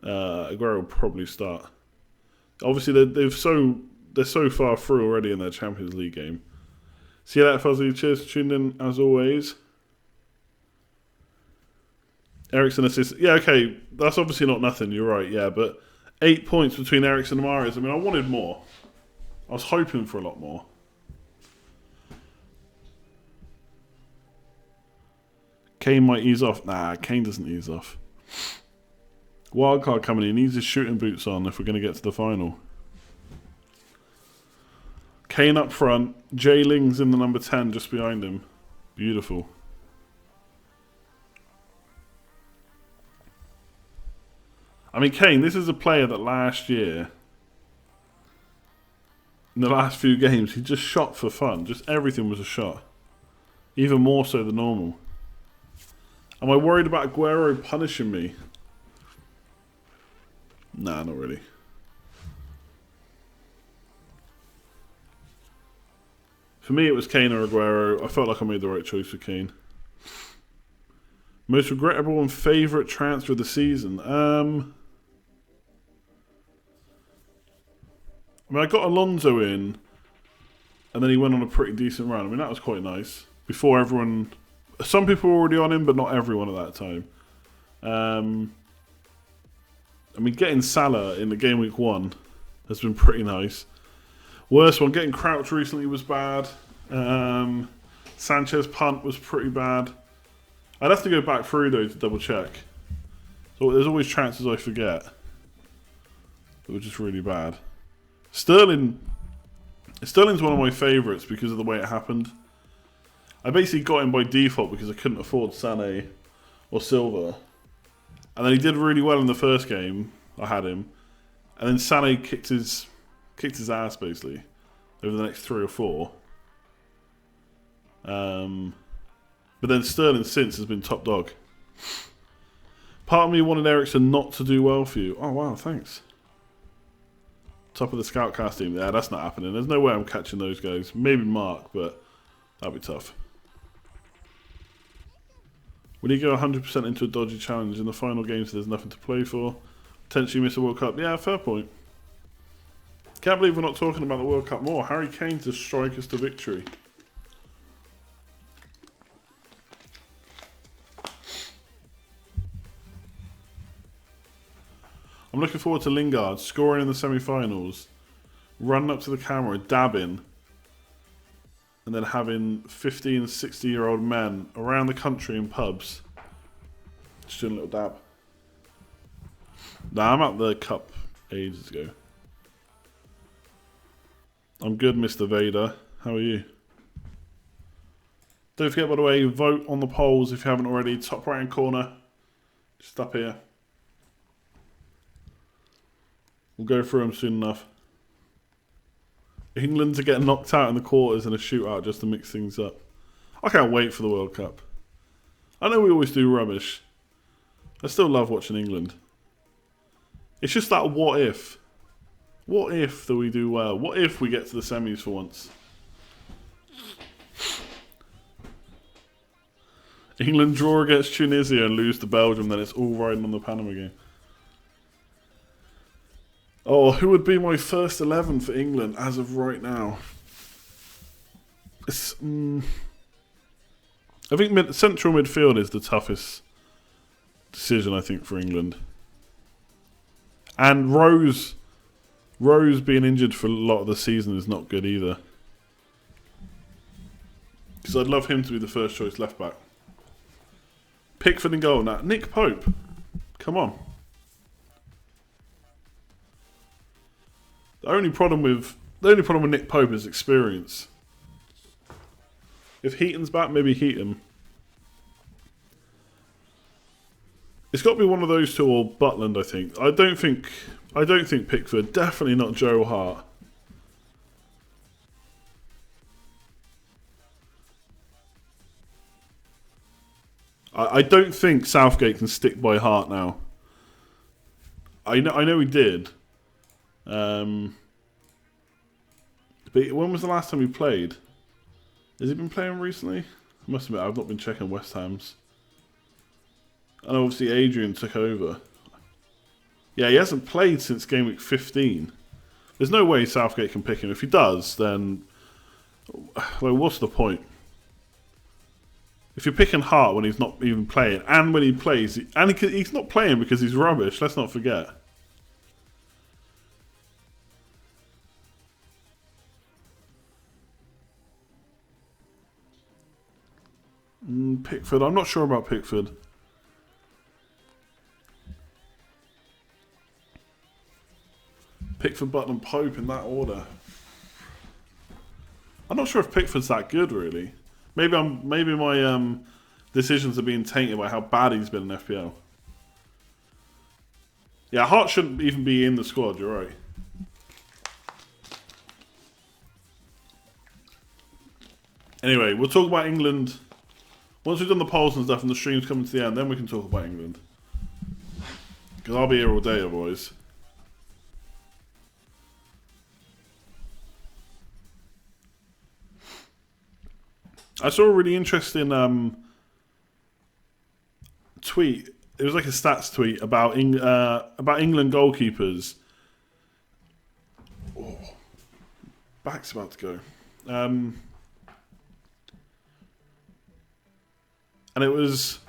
Speaker 1: Aguero will probably start. Obviously, they're so far through already in their Champions League game. See that, Fuzzy? Cheers for tuning in, as always. Eriksen assist. Yeah, okay. That's obviously not nothing. You're right, yeah. But 8 points between Eriksen and Mahrez. I mean, I wanted more. I was hoping for a lot more. Kane might ease off. Nah, Kane doesn't ease off. Wildcard coming in. He needs his shooting boots on if we're going to get to the final. Kane up front. Jay Ling's in the number 10 just behind him. Beautiful. I mean, Kane, this is a player that last year, in the last few games, he just shot for fun. Just everything was a shot. Even more so than normal. Am I worried about Aguero punishing me? Nah, not really. For me, it was Kane or Aguero. I felt like I made the right choice for Kane. Most regrettable and favourite transfer of the season? I mean, I got Alonso in, and then he went on a pretty decent run. I mean, that was quite nice. Before everyone... Some people were already on him, but not everyone at that time. I mean, getting Salah in the Gameweek 1 has been pretty nice. Worst one, getting Crouch recently was bad. Sanchez punt was pretty bad. I'd have to go back through, though, to double check. So there's always chances I forget. That were just really bad. Sterling's one of my favourites because of the way it happened. I basically got him by default because I couldn't afford Sané or Silva. And then he did really well in the first game. I had him. And then Sané kicked his ass, basically, over the next 3 or 4. But then Sterling since has been top dog. Part of me wanted Eriksen not to do well for you. Oh, wow, thanks. Top of the Scoutcast team. Yeah, that's not happening. There's no way I'm catching those guys. Maybe Mark, but that'd be tough. Will you go 100% into a dodgy challenge in the final game so there's nothing to play for? Potentially miss a World Cup? Yeah, fair point. Can't believe we're not talking about the World Cup more. Harry Kane to strike us to victory. I'm looking forward to Lingard scoring in the semi-finals, running up to the camera, dabbing, and then having 15, 60-year-old men around the country in pubs just doing a little dab. Nah, I'm at the cup ages ago. I'm good, Mr. Vader. How are you? Don't forget, by the way, vote on the polls if you haven't already. Top right-hand corner. Just up here. We'll go through them soon enough. England to get knocked out in the quarters in a shootout just to mix things up. I can't wait for the World Cup. I know we always do rubbish. I still love watching England. It's just that what if. What if that we do well? What if we get to the semis for once? England draw against Tunisia and lose to Belgium, then it's all riding on the Panama game. Oh, who would be my first 11 for England as of right now? It's, I think central midfield is the toughest decision, I think, for England. And Rose being injured for a lot of the season is not good either. Because I'd love him to be the first choice left back. Pickford in goal now. Nick Pope. Come on. The only problem with Nick Pope is experience. If Heaton's back, maybe Heaton. It's got to be one of those two or Butland, I think. I don't think Pickford. Definitely not Joe Hart. I don't think Southgate can stick by Hart now. I know he did. But when was the last time he played? Has he been playing recently? I must admit, I've not been checking West Ham's. And obviously Adrian took over. Yeah, he hasn't played since Gameweek 15. There's no way Southgate can pick him. If he does, then well, what's the point? If you're picking Hart when he's not even playing, and when he plays, he's not playing because he's rubbish, let's not forget. Pickford, I'm not sure about Pickford. Pickford, Button and Pope in that order. I'm not sure if Pickford's that good, really. Maybe my decisions are being tainted by how bad he's been in FPL. Yeah, Hart shouldn't even be in the squad, you're right. Anyway, we'll talk about England. Once we've done the polls and stuff and the stream's coming to the end, then we can talk about England. Because I'll be here all day otherwise. I saw a really interesting tweet. It was like a stats tweet about England goalkeepers. Oh, back's about to go. And it was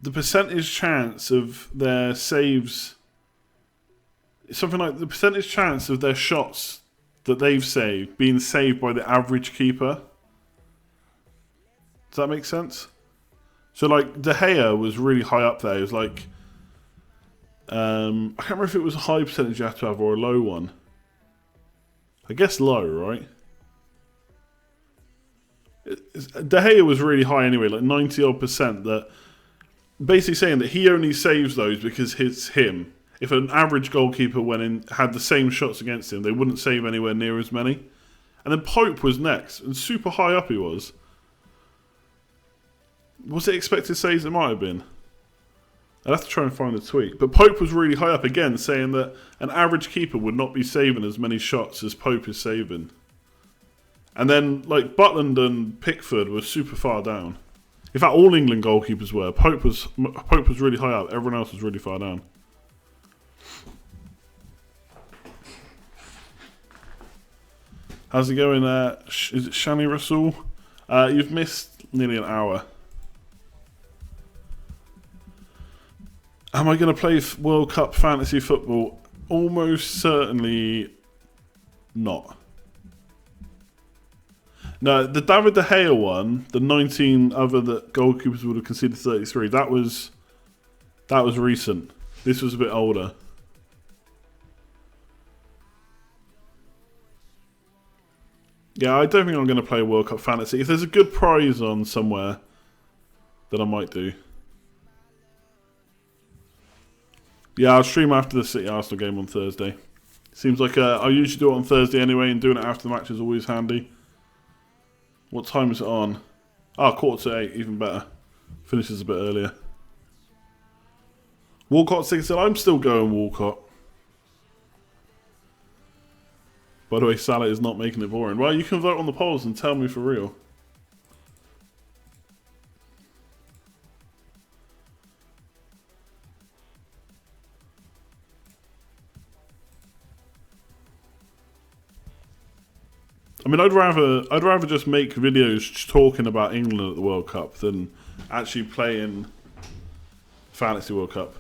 Speaker 1: the percentage chance of their saves. Something like the percentage chance of their shots that they've saved being saved by the average keeper. Does that make sense? So, like, De Gea was really high up there. It was like, I can't remember if it was a high percentage you have to have or a low one. I guess low, right? De Gea was really high anyway, like 90-odd%. That basically saying that he only saves those because it's him. If an average goalkeeper went in, had the same shots against him, they wouldn't save anywhere near as many. And then Pope was next, and super high up he was. Was it expected saves? It might have been. I'd have to try and find the tweet. But Pope was really high up again, saying that an average keeper would not be saving as many shots as Pope is saving. And then, like, Butland and Pickford were super far down. In fact, all England goalkeepers were. Pope was really high up. Everyone else was really far down. How's it going? Is it Shani Russell? You've missed nearly an hour. Am I going to play World Cup fantasy football? Almost certainly not. No, the David De Gea one, the 19 other that goalkeepers would have conceded 33, that was recent. This was a bit older. Yeah, I don't think I'm going to play World Cup fantasy. If there's a good prize on somewhere, then I might do. Yeah, I'll stream after the City Arsenal game on Thursday. Seems like I usually do it on Thursday anyway, and doing it after the match is always handy. What time is it on? 7:45, even better. Finishes a bit earlier. Walcott 6 said, I'm still going Walcott. By the way, Salah is not making it boring. Well, you can vote on the polls and tell me for real. I mean, I'd rather just make videos talking about England at the World Cup than actually playing Fantasy World Cup.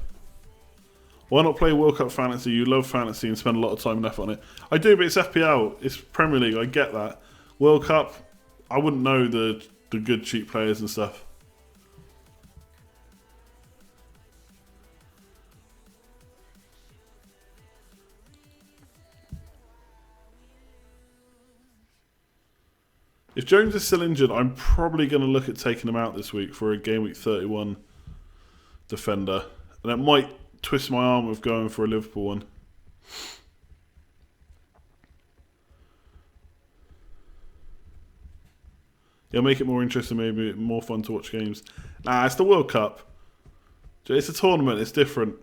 Speaker 1: Why not play World Cup Fantasy? You love fantasy and spend a lot of time and effort on it. I do, but it's FPL. It's Premier League. I get that. World Cup, I wouldn't know the good cheap players and stuff. If Jones is still injured, I'm probably going to look at taking him out this week for a Game Week 31 defender. And that might twist my arm with going for a Liverpool one. Yeah, make it more interesting, maybe more fun to watch games. Nah, it's the World Cup. It's a tournament, it's different.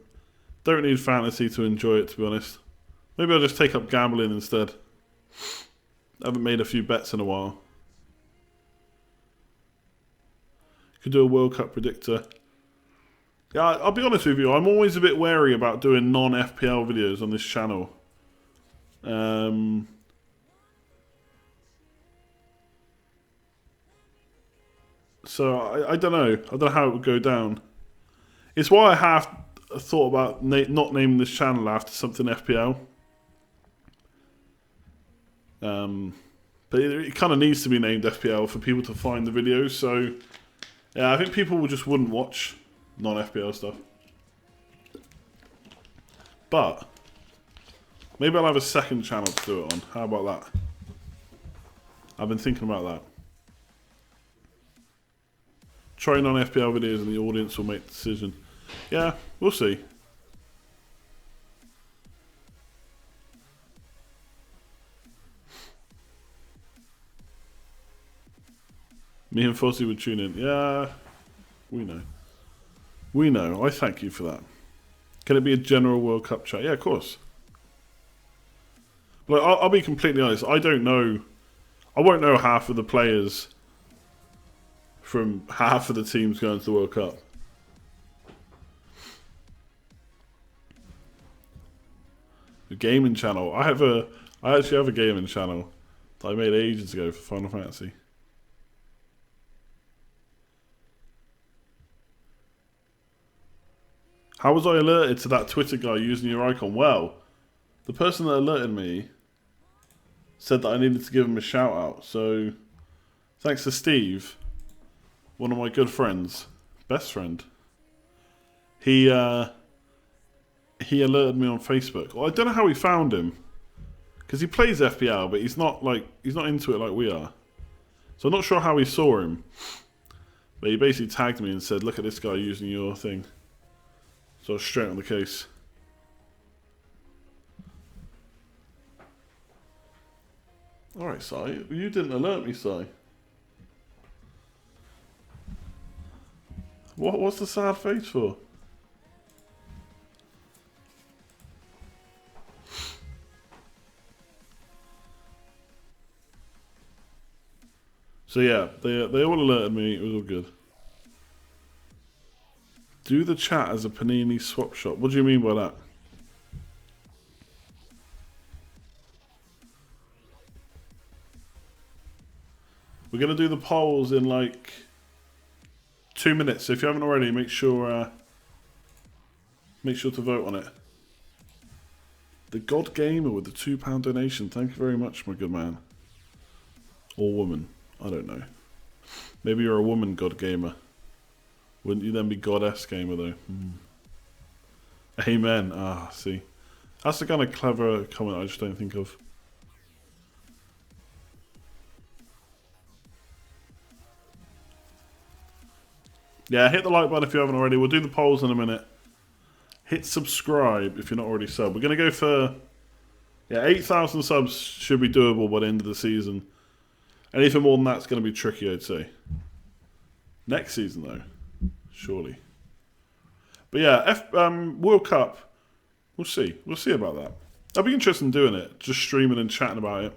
Speaker 1: Don't need fantasy to enjoy it, to be honest. Maybe I'll just take up gambling instead. I haven't made a few bets in a while. Could do a World Cup predictor. Yeah, I'll be honest with you, I'm always a bit wary about doing non-FPL videos on this channel. So I don't know. I don't know how it would go down. It's why I have thought about not naming this channel after something FPL. But it kind of needs to be named FPL for people to find the videos. So yeah, I think people wouldn't watch non-FPL stuff. But maybe I'll have a second channel to do it on. How about that? I've been thinking about that. Try non-FPL videos and the audience will make the decision. Yeah, we'll see. Me and Fozzie would tune in. Yeah, we know. We know. I thank you for that. Can it be a general World Cup chat? Yeah, of course. But I'll be completely honest. I don't know. I won't know half of the players from half of the teams going to the World Cup. The gaming channel. I actually have a gaming channel that I made ages ago for Final Fantasy. How was I alerted to that Twitter guy using your icon? Well, the person that alerted me said that I needed to give him a shout out. So, thanks to Steve, one of my good friends, best friend. He alerted me on Facebook. Well, I don't know how he found him, because he plays FPL, but he's not into it like we are. So I'm not sure how he saw him, but he basically tagged me and said, "Look at this guy using your thing." So I was straight on the case. Alright, Sai. You didn't alert me, Sai. What's the sad face for? So yeah, they all alerted me. It was all good. Do the chat as a Panini swap shop. What do you mean by that? We're going to do the polls in like 2 minutes. So if you haven't already, make sure to vote on it. The God Gamer with the £2 donation. Thank you very much, my good man. Or woman. I don't know. Maybe you're a woman God Gamer. Wouldn't you then be Goddess Gamer though? Amen. Ah, see. That's the kind of clever comment I just don't think of. Yeah, hit the like button if you haven't already. We'll do the polls in a minute. Hit subscribe if you're not already subbed. We're going to go for... Yeah, 8,000 subs should be doable by the end of the season. Anything more than that's going to be tricky, I'd say. Next season, though. Surely. But yeah, World Cup, we'll see. We'll see about that. I'd be interested in doing it, just streaming and chatting about it.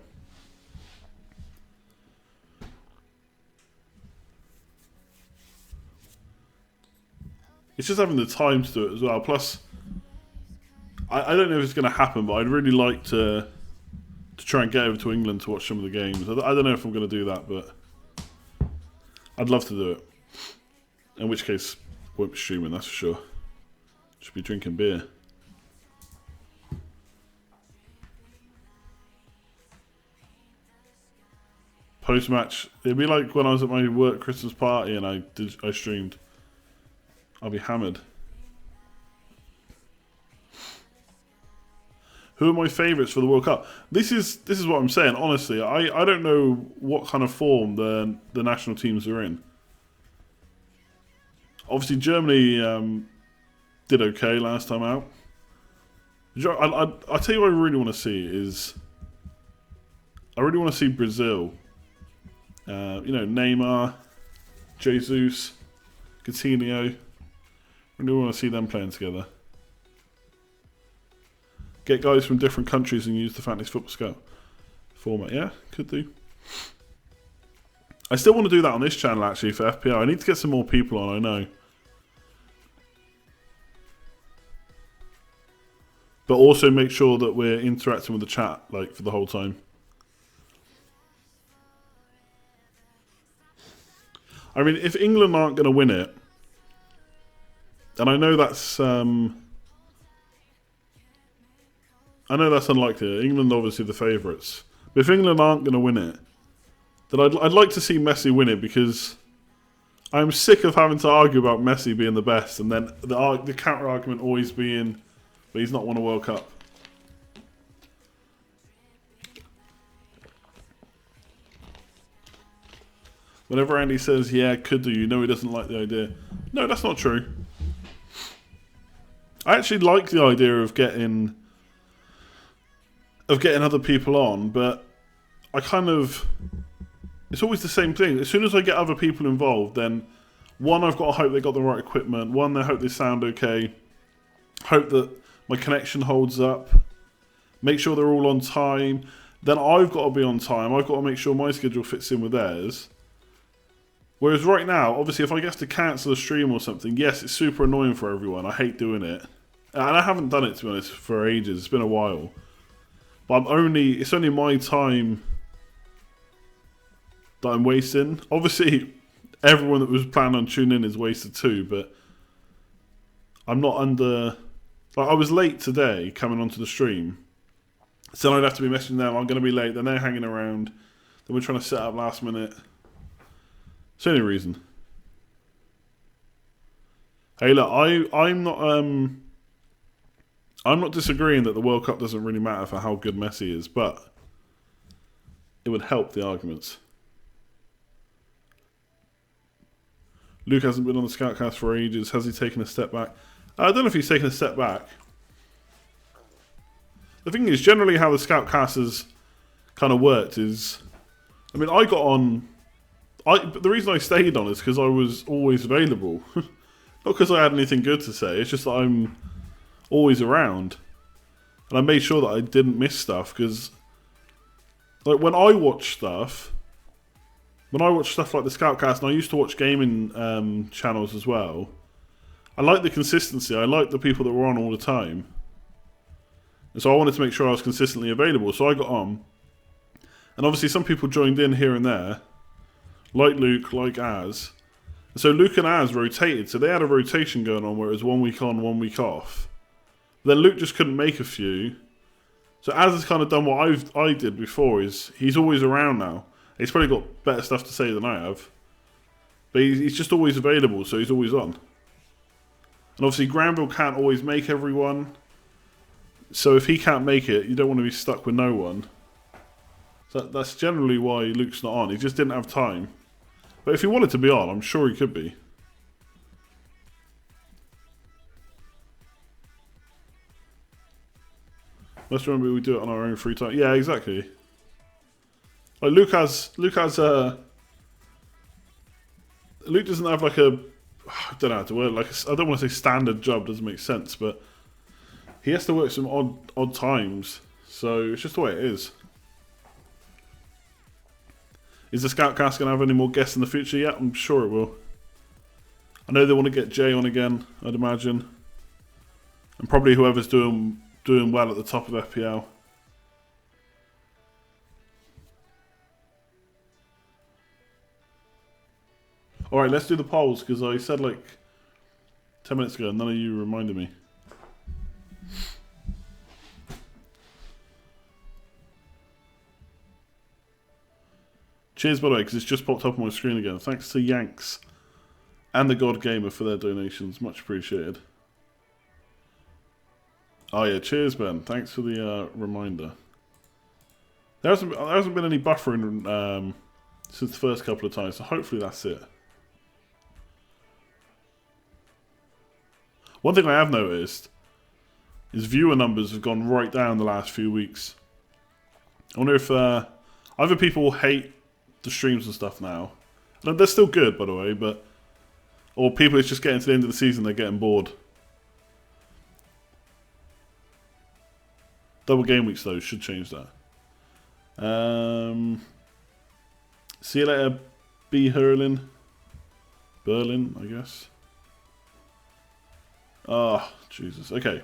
Speaker 1: It's just having the time to do it as well. Plus, I don't know if it's going to happen, but I'd really like to try and get over to England to watch some of the games. I don't know if I'm going to do that, but I'd love to do it. In which case, won't be streaming, that's for sure. Should be drinking beer. Post-match, it'd be like when I was at my work Christmas party and I streamed. I'll be hammered. Who are my favourites for the World Cup? This is what I'm saying. Honestly, I don't know what kind of form the national teams are in. Obviously, Germany did okay last time out. I'll tell you what I really want to see is I really want to see Brazil. Neymar, Jesus, Coutinho. I really want to see them playing together. Get guys from different countries and use the Fantasy Football Scout format. Yeah, could do. I still want to do that on this channel actually for FPL. I need to get some more people on, I know. But also make sure that we're interacting with the chat like for the whole time. I mean, if England aren't going to win it, and I know that's unlikely. England obviously the favourites. But if England aren't going to win it, then I'd like to see Messi win it because I'm sick of having to argue about Messi being the best and then the counter argument always being, but he's not won a World Cup. Whenever Andy says, yeah, could do, you know he doesn't like the idea. No, that's not true. I actually like the idea of getting other people on, but I kind of... It's always the same thing. As soon as I get other people involved, then one, I've got to hope they got the right equipment. One, I hope they sound okay. Hope that my connection holds up. Make sure they're all on time. Then I've got to be on time. I've got to make sure my schedule fits in with theirs. Whereas right now, obviously, if I get to cancel a stream or something, yes, it's super annoying for everyone. I hate doing it. And I haven't done it, to be honest, for ages. It's been a while. But it's only my time that I'm wasting. Obviously, everyone that was planning on tuning in is wasted too, but I'm not under... Like, I was late today coming onto the stream. So I'd have to be messaging them, I'm going to be late, then they're hanging around. Then we're trying to set up last minute. It's the only reason. Hey, look, I'm not disagreeing that the World Cup doesn't really matter for how good Messi is, but it would help the arguments. Luke hasn't been on the Scoutcast for ages. Has he taken a step back? I don't know if he's taken a step back. The thing is, generally how the Scoutcast has kind of worked is... I mean, I got on... the reason I stayed on is because I was always available. Not because I had anything good to say. It's just that I'm always around. And I made sure that I didn't miss stuff because... Like, when I watch stuff like the Scoutcast, and I used to watch gaming channels as well, I like the consistency. I like the people that were on all the time. And so I wanted to make sure I was consistently available. So I got on. And obviously some people joined in here and there. Like Luke, like Az. And so Luke and Az rotated. So they had a rotation going on where it was 1 week on, 1 week off. Then Luke just couldn't make a few. So Az has kind of done what I did before. Is he's always around now. He's probably got better stuff to say than I have. But he's just always available, so he's always on. And obviously Granville can't always make everyone. So if he can't make it, you don't want to be stuck with no one. So that's generally why Luke's not on. He just didn't have time. But if he wanted to be on, I'm sure he could be. Let's remember we do it on our own free time. Yeah, exactly. Like Luke doesn't have like a I don't know how to word it. Like, I don't want to say standard job, doesn't make sense, but he has to work some odd times, so it's just the way it is. Is the Scoutcast going to have any more guests in the future? Yeah, I'm sure it will. I know they want to get Jay on again, I'd imagine. And probably whoever's doing well at the top of FPL. Alright, let's do the polls, because I said like 10 minutes ago and none of you reminded me. Cheers, by the way, because it's just popped up on my screen again. Thanks to Yanks and the God Gamer for their donations. Much appreciated. Oh yeah, cheers, Ben. Thanks for the reminder. There hasn't been any buffering since the first couple of times, so hopefully that's it. One thing I have noticed is viewer numbers have gone right down the last few weeks. I wonder if either people hate the streams and stuff now. They're still good, by the way, but or people it's just getting to the end of the season, they're getting bored. Double game weeks though should change that. See you later, B Hurlin. Berlin, I guess. Oh, Jesus. Okay.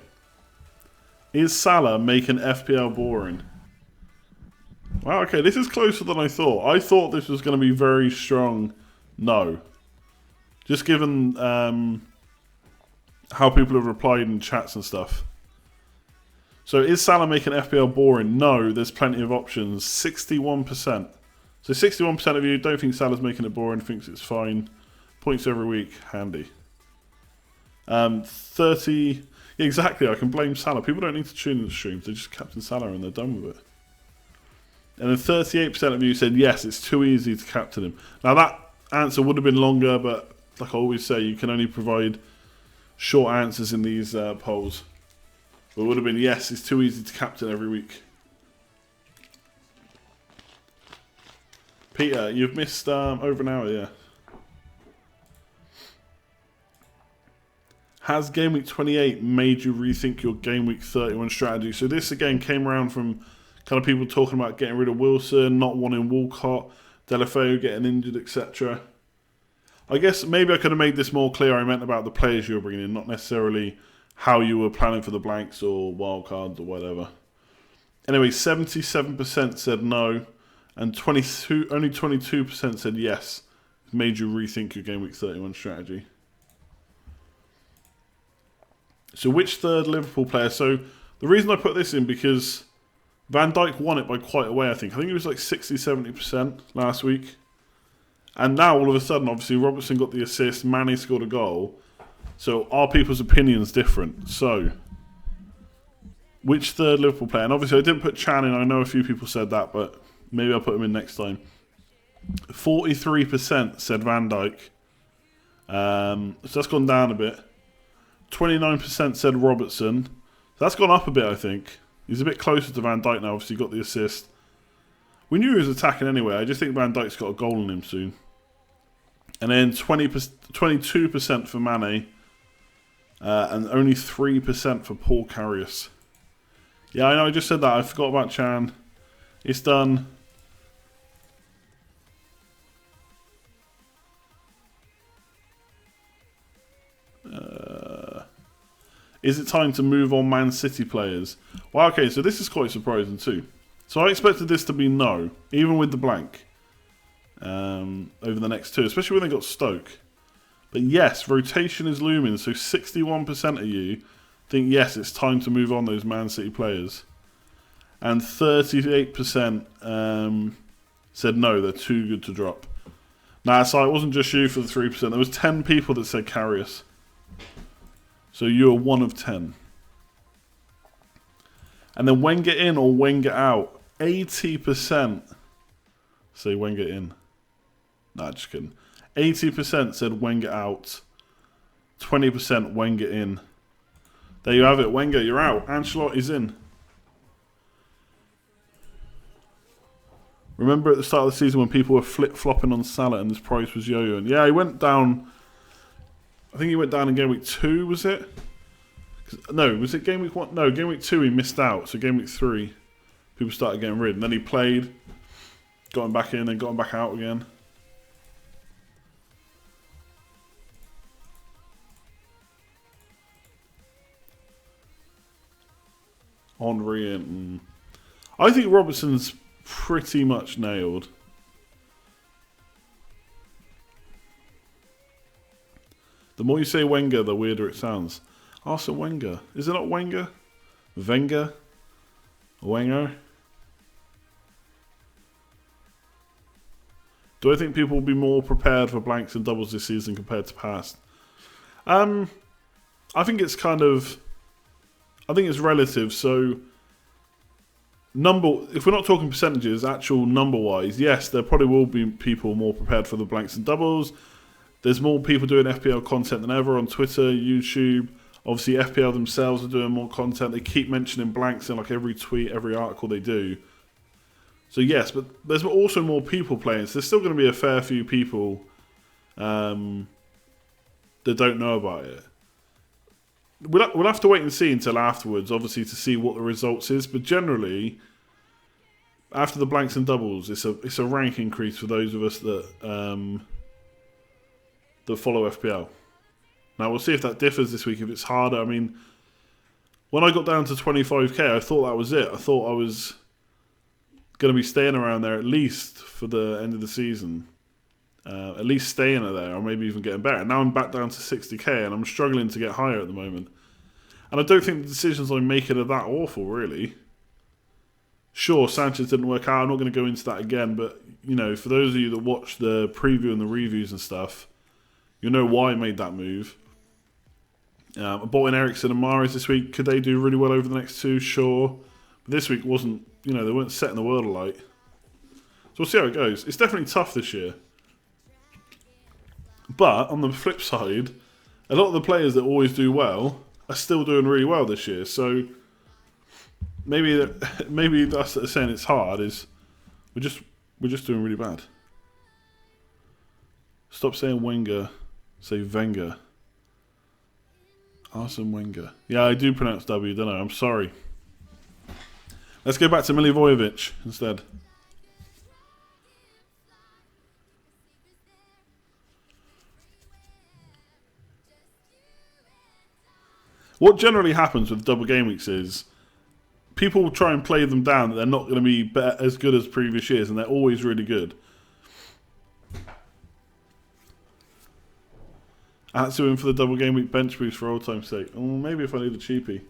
Speaker 1: Is Salah making FPL boring? Wow, okay, this is closer than I thought. I thought this was going to be very strong no. Just given how people have replied in chats and stuff. So is Salah making FPL boring? No, there's plenty of options. 61%. So 61% of you don't think Salah's making it boring, thinks it's fine. Points every week, handy. 30... Yeah, exactly, I can blame Salah. People don't need to tune in the streams, they just captain Salah and they're done with it. And then 38% of you said yes, it's too easy to captain him. Now that answer would have been longer, but like I always say, you can only provide short answers in these polls. But it would have been yes, it's too easy to captain every week. Peter, you've missed over an hour, yeah. Has Game Week 28 made you rethink your Game Week 31 strategy? So this again came around from kind of people talking about getting rid of Wilson, not wanting Walcott, Delafeu getting injured, etc. I guess maybe I could have made this more clear. I meant about the players you were bringing in, not necessarily how you were planning for the blanks or wildcards or whatever. Anyway, 77% said no, and only 22% said yes. It made you rethink your Game Week 31 strategy. So which third Liverpool player? So the reason I put this in because Van Dijk won it by quite a way, I think. I think it was like 60-70% last week. And now all of a sudden, obviously, Robertson got the assist, Mane scored a goal. So are people's opinions different? So, which third Liverpool player? And obviously I didn't put Chan in. I know a few people said that, but maybe I'll put him in next time. 43% said Van Dijk. So that's gone down a bit. 29% said Robertson. So that's gone up a bit, I think. He's a bit closer to Van Dijk now. Obviously, he got the assist. We knew he was attacking anyway. I just think Van Dijk's got a goal on him soon. And then 22% for Mane. And only 3% for Paul Karius. Yeah, I know, I just said that. I forgot about Chan. It's done. Is it time to move on Man City players? Well, okay, so this is quite surprising too. So I expected this to be no, even with the blank, over the next two, especially when they got Stoke. But yes, rotation is looming, so 61% of you think yes, it's time to move on those Man City players. And 38% said no, they're too good to drop. Nah, so it wasn't just you for the 3%, there was 10 people that said Karius. So you're one of 10. And then Wenger in or Wenger out. 80% say Wenger in. Nah, just kidding. 80% said Wenger out. 20% Wenger in. There you have it. Wenger, you're out. Ancelotti's in. Remember at the start of the season when people were flip-flopping on Salah and his price was yo-yoing? Yeah, he went down I think he went down in game week 2, was it? No, was it game week 1? No, game week 2 he missed out. So game week 3, people started getting rid. And then he played, got him back in, and got him back out again. Henry and... I think Robertson's pretty much nailed. The more you say Wenger, the weirder it sounds. Arsene Wenger. Is it not Wenger? Wenger? Wenger? Do I think people will be more prepared for blanks and doubles this season compared to past? I think it's kind of... I think it's relative. So, if we're not talking percentages, actual number-wise, yes, there probably will be people more prepared for the blanks and doubles. There's more people doing FPL content than ever on Twitter, YouTube. Obviously, FPL themselves are doing more content. They keep mentioning blanks in like every tweet, every article they do. So yes, but there's also more people playing. So there's still going to be a fair few people that don't know about it. We'll have to wait and see until afterwards, obviously, to see what the results is. But generally, after the blanks and doubles, it's a rank increase for those of us that follow FPL. Now we'll see if that differs this week. If it's harder, I mean, when I got down to 25k, I thought that was it. I thought I was going to be staying around there at least for the end of the season. At least staying there, or maybe even getting better. Now I'm back down to 60k, and I'm struggling to get higher at the moment. And I don't think the decisions I'm making are that awful, really. Sure, Sanchez didn't work out. I'm not going to go into that again, but you know, for those of you that watch the preview and the reviews and stuff, you know why I made that move. I bought in Eriksen and Mahrez this week. Could they do really well over the next 2? Sure. But this week wasn't, you know, they weren't setting the world alight. So we'll see how it goes. It's definitely tough this year. But on the flip side, a lot of the players that always do well are still doing really well this year. So maybe us that are saying it's hard is we're just doing really bad. Stop saying Wenger, say Wenger. Arsene Wenger. Yeah, I do pronounce W, don't I? I'm sorry. Let's go back to Milivojevic instead. What generally happens with double game weeks is people will try and play them down that they're not going to be as good as previous years, and they're always really good. Atsu in for the double game week bench boost for old time's sake. Oh, maybe if I need a cheapie.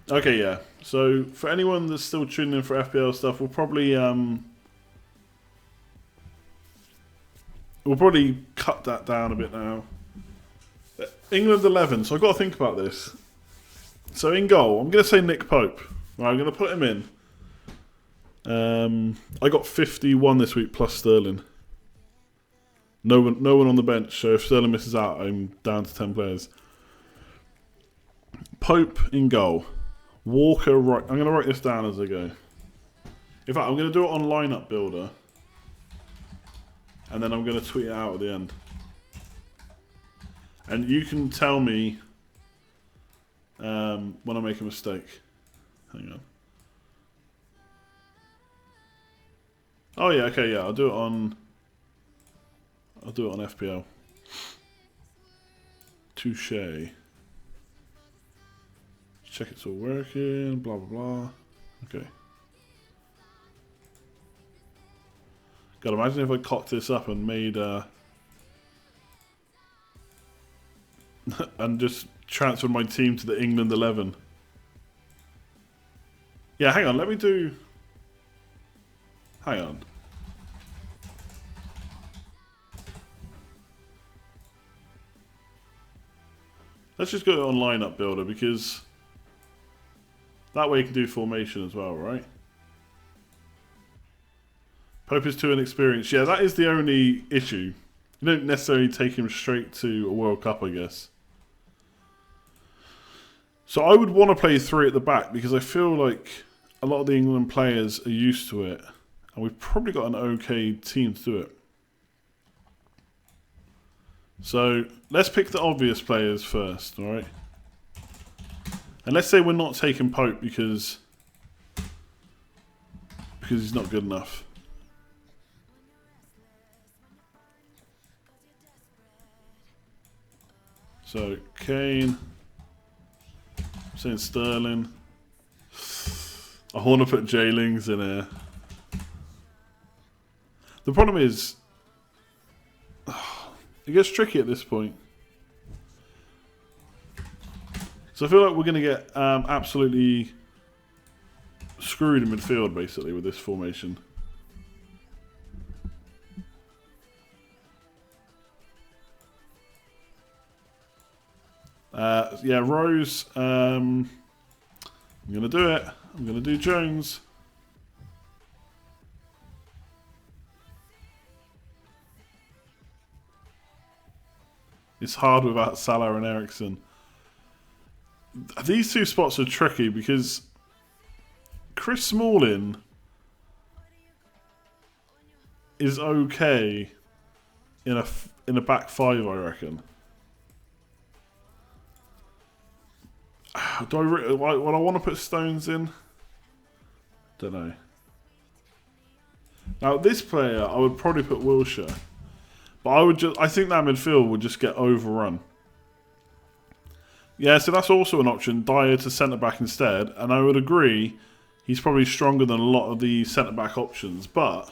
Speaker 1: Okay, yeah. So for anyone that's still tuning in for FPL stuff, we'll probably cut that down a bit now. England 11. So I've got to think about this. So in goal, I'm going to say Nick Pope. Right, I'm going to put him in. I got 51 this week plus Sterling. No one on the bench. So if Sterling misses out, I'm down to 10 players. Pope in goal. Walker right. I'm going to write this down as I go. In fact, I'm going to do it on lineup builder, and then I'm going to tweet it out at the end. And you can tell me when I make a mistake. Hang on. Oh yeah, okay, yeah. I'll do it on FPL. Touche. Check it's all working. Blah blah blah. Okay. God, imagine if I cocked this up and made and just transferred my team to the England 11. Yeah, hang on. Let me do. Hang on. Let's just go on lineup builder because that way you can do formation as well, right? Pope is too inexperienced. Yeah, that is the only issue. You don't necessarily take him straight to a World Cup, I guess. So I would want to play 3 at the back because I feel like a lot of the England players are used to it. And we've probably got an okay team to do it. So let's pick the obvious players first, alright? And let's say we're not taking Pope because he's not good enough. So Kane, I'm saying Sterling. I want to put J-Lings in here. The problem is, it gets tricky at this point. So I feel like we're going to get absolutely screwed in midfield, basically, with this formation. Yeah, Rose. I'm going to do it. I'm going to do Jones. It's hard without Salah and Eriksen. These two spots are tricky because Chris Smalling is okay in a back five, I reckon. Do I want to put Stones in? Don't know. Now this player, I would probably put Wilshere, but I think that midfield would just get overrun. Yeah, so that's also an option. Dyer to centre back instead, and I would agree, he's probably stronger than a lot of the centre back options, but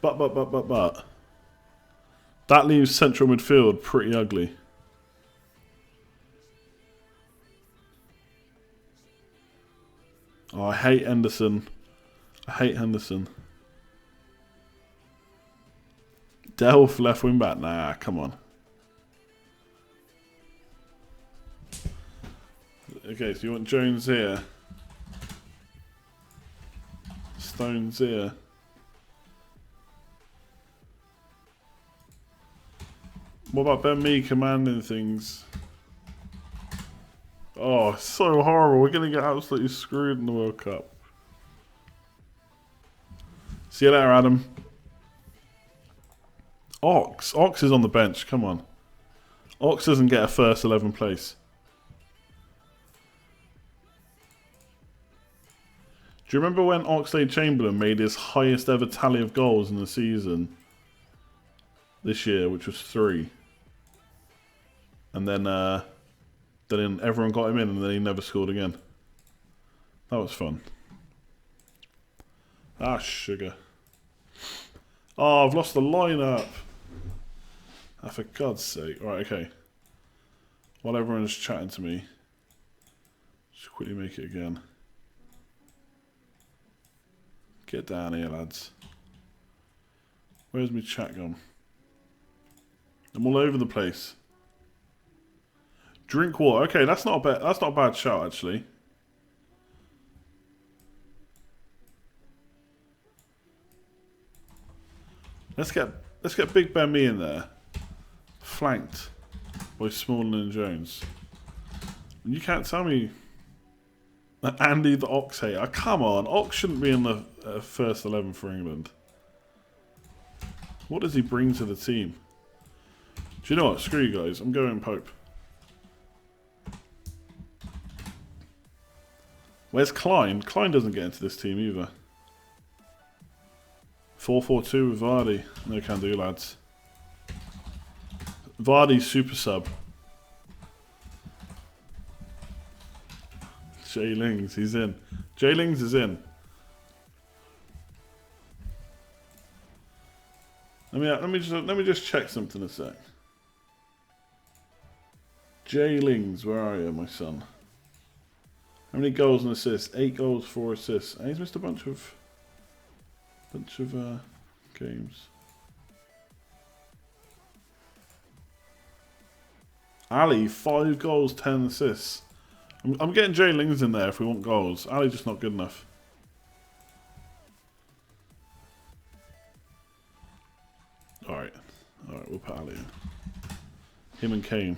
Speaker 1: that leaves central midfield pretty ugly. Oh, I hate Henderson. I hate Henderson. Delph left wing back. Nah, come on. Okay, so you want Jones here. Stones here. What about Ben Mee commanding things? Oh, so horrible. We're going to get absolutely screwed in the World Cup. See you later, Adam. Ox. Ox is on the bench. Come on. Ox doesn't get a first 11 place. Do you remember when Oxlade-Chamberlain made his highest ever tally of goals in the season this year, which was 3? And then everyone got him in, and then he never scored again. That was fun. Ah, sugar. Oh, I've lost the lineup. Ah, for God's sake. Right, okay. While everyone's chatting to me, just quickly make it again. Get down here, lads. Where's my chat gone? I'm all over the place. Drink water. Okay, that's not a bad shout, actually. Let's get Big Ben Mee in there, flanked by Smalling and Jones. You can't tell me that Andy the Ox hater. Come on, Ox shouldn't be in the first 11 for England. What does he bring to the team? Do you know what? Screw you guys. I'm going Pope. Where's Klein? Klein doesn't get into this team either. 4-4-2 with Vardy. No can do, lads. Vardy's super sub. J-Lings, he's in. J-Lings is in. Let me just check something a sec. J-Lings, where are you, my son? How many goals and assists? 8 goals, 4 assists. And he's missed a bunch of games. Ali, 5 goals, 10 assists. I'm getting J-Lings in there if we want goals. Ali's just not good enough. Alright, we'll put Ali in. Him and Kane.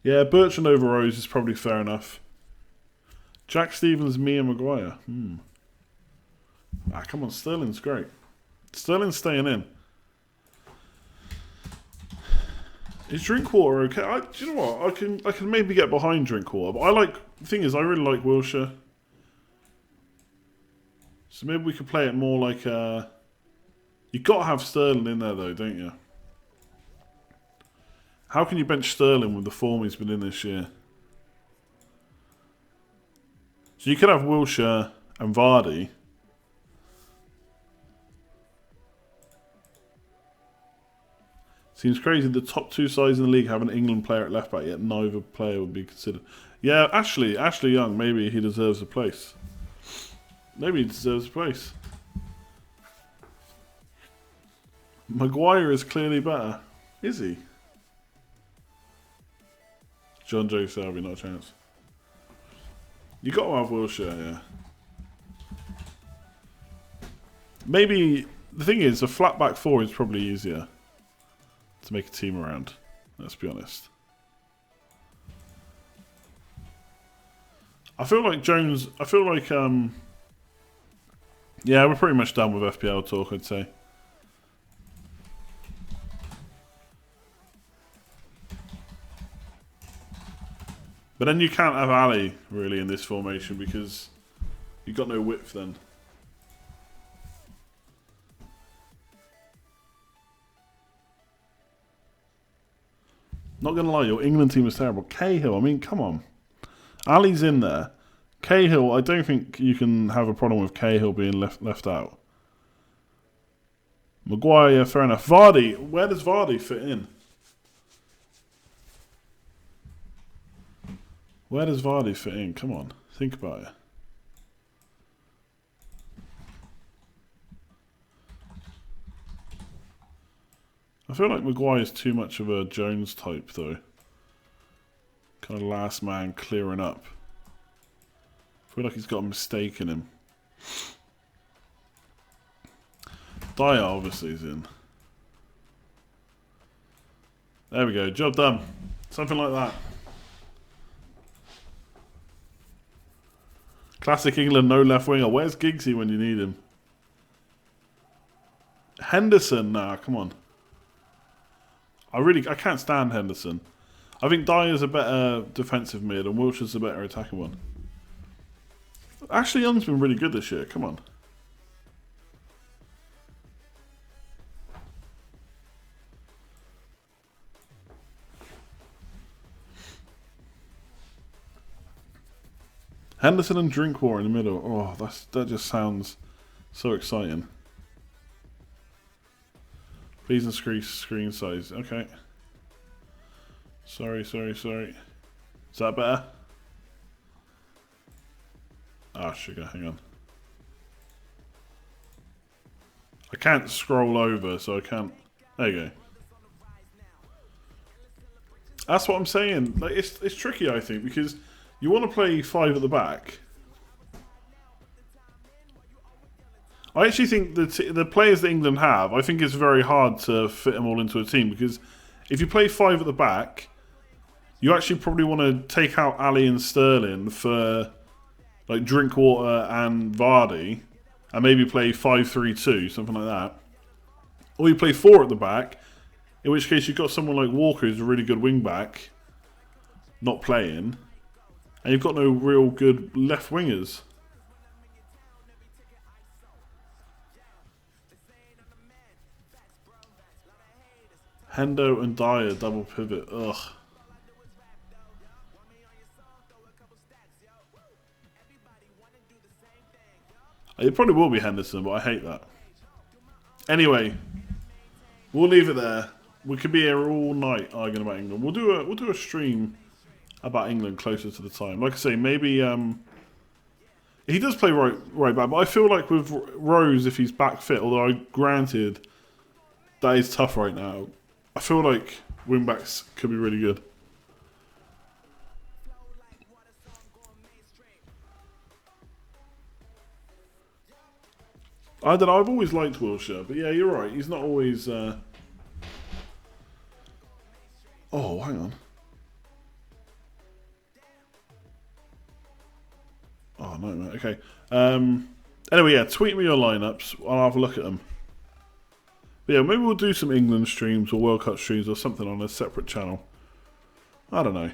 Speaker 1: Yeah, Bertrand over Rose is probably fair enough. Jack Stevens, Mia Maguire. Ah, come on, Sterling's great. Sterling's staying in. Is Drinkwater okay? Do you know what? I can maybe get behind Drinkwater, but the thing is, I really like Wilshere. So maybe we could play it more like you got to have Sterling in there though, don't you? How can you bench Sterling with the form he's been in this year? So you could have Wilshere and Vardy. Seems crazy the top 2 sides in the league have an England player at left back, yet neither player would be considered. Yeah, Ashley Young, maybe he deserves a place. Maybe he deserves a place. Maguire is clearly better. Is he? John Joe Selby, not a chance. You got to have Wilshere, yeah. Maybe the thing is, a flat back 4 is probably easier to make a team around. Let's be honest. I feel like Jones. I feel like yeah, we're pretty much done with FPL talk, I'd say. But then you can't have Ali really in this formation because you've got no width then. Not going to lie, your England team is terrible. Cahill, I mean, come on. Ali's in there. Cahill, I don't think you can have a problem with Cahill being left out. Maguire, yeah, fair enough. Vardy, where does Vardy fit in? Where does Vardy fit in? Come on, think about it. I feel like Maguire is too much of a Jones type, though. Kind of last man clearing up. I feel like he's got a mistake in him. Dyer obviously is in. There we go, job done. Something like that. Classic England, no left winger. Where's Giggsy when you need him? Henderson, nah, come on. I can't stand Henderson. I think Dyer's a better defensive mid and Wilshere's a better attacking one. Ashley Young's been really good this year, come on. Henderson and Drinkwater in the middle. Oh, that just sounds so exciting. Please increase screen size. Okay. Sorry. Is that better? Ah, sugar, hang on. I can't scroll over, so I can't. There you go. That's what I'm saying. Like, it's tricky, I think, because you want to play 5 at the back. I actually think the players that England have, I think it's very hard to fit them all into a team because if you play 5 at the back, you actually probably want to take out Ali and Sterling for like Drinkwater and Vardy and maybe play 5-3-2, something like that. Or you play 4 at the back, in which case you've got someone like Walker who's a really good wing back not playing, and you've got no real good left wingers. Hendo and Dyer double pivot. Ugh. It probably will be Henderson, but I hate that. Anyway, we'll leave it there. We could be here all night arguing about England. We'll do a stream about England closer to the time. Like I say, maybe he does play right back, but I feel like with Rose, if he's back fit, although granted that is tough right now, I feel like wing backs could be really good. I don't know, I've always liked Wilshere, but yeah, you're right. He's not always... Oh, hang on. nightmare. Okay. Anyway, yeah, tweet me your lineups. I'll have a look at them. But yeah, maybe we'll do some England streams or World Cup streams or something on a separate channel. I don't know.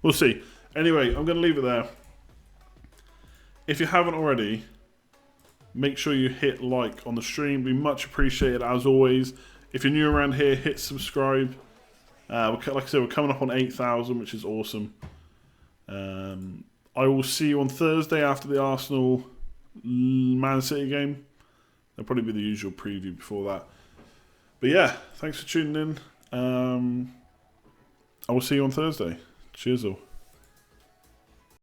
Speaker 1: We'll see. Anyway, I'm going to leave it there. If you haven't already, make sure you hit like on the stream. Be much appreciated as always. If you're new around here, hit subscribe. Like I said, we're coming up on 8,000, which is awesome. I will see you on Thursday after the Arsenal Man City game. There'll probably be the usual preview before that. But yeah, thanks for tuning in. I will see you on Thursday. Cheers all.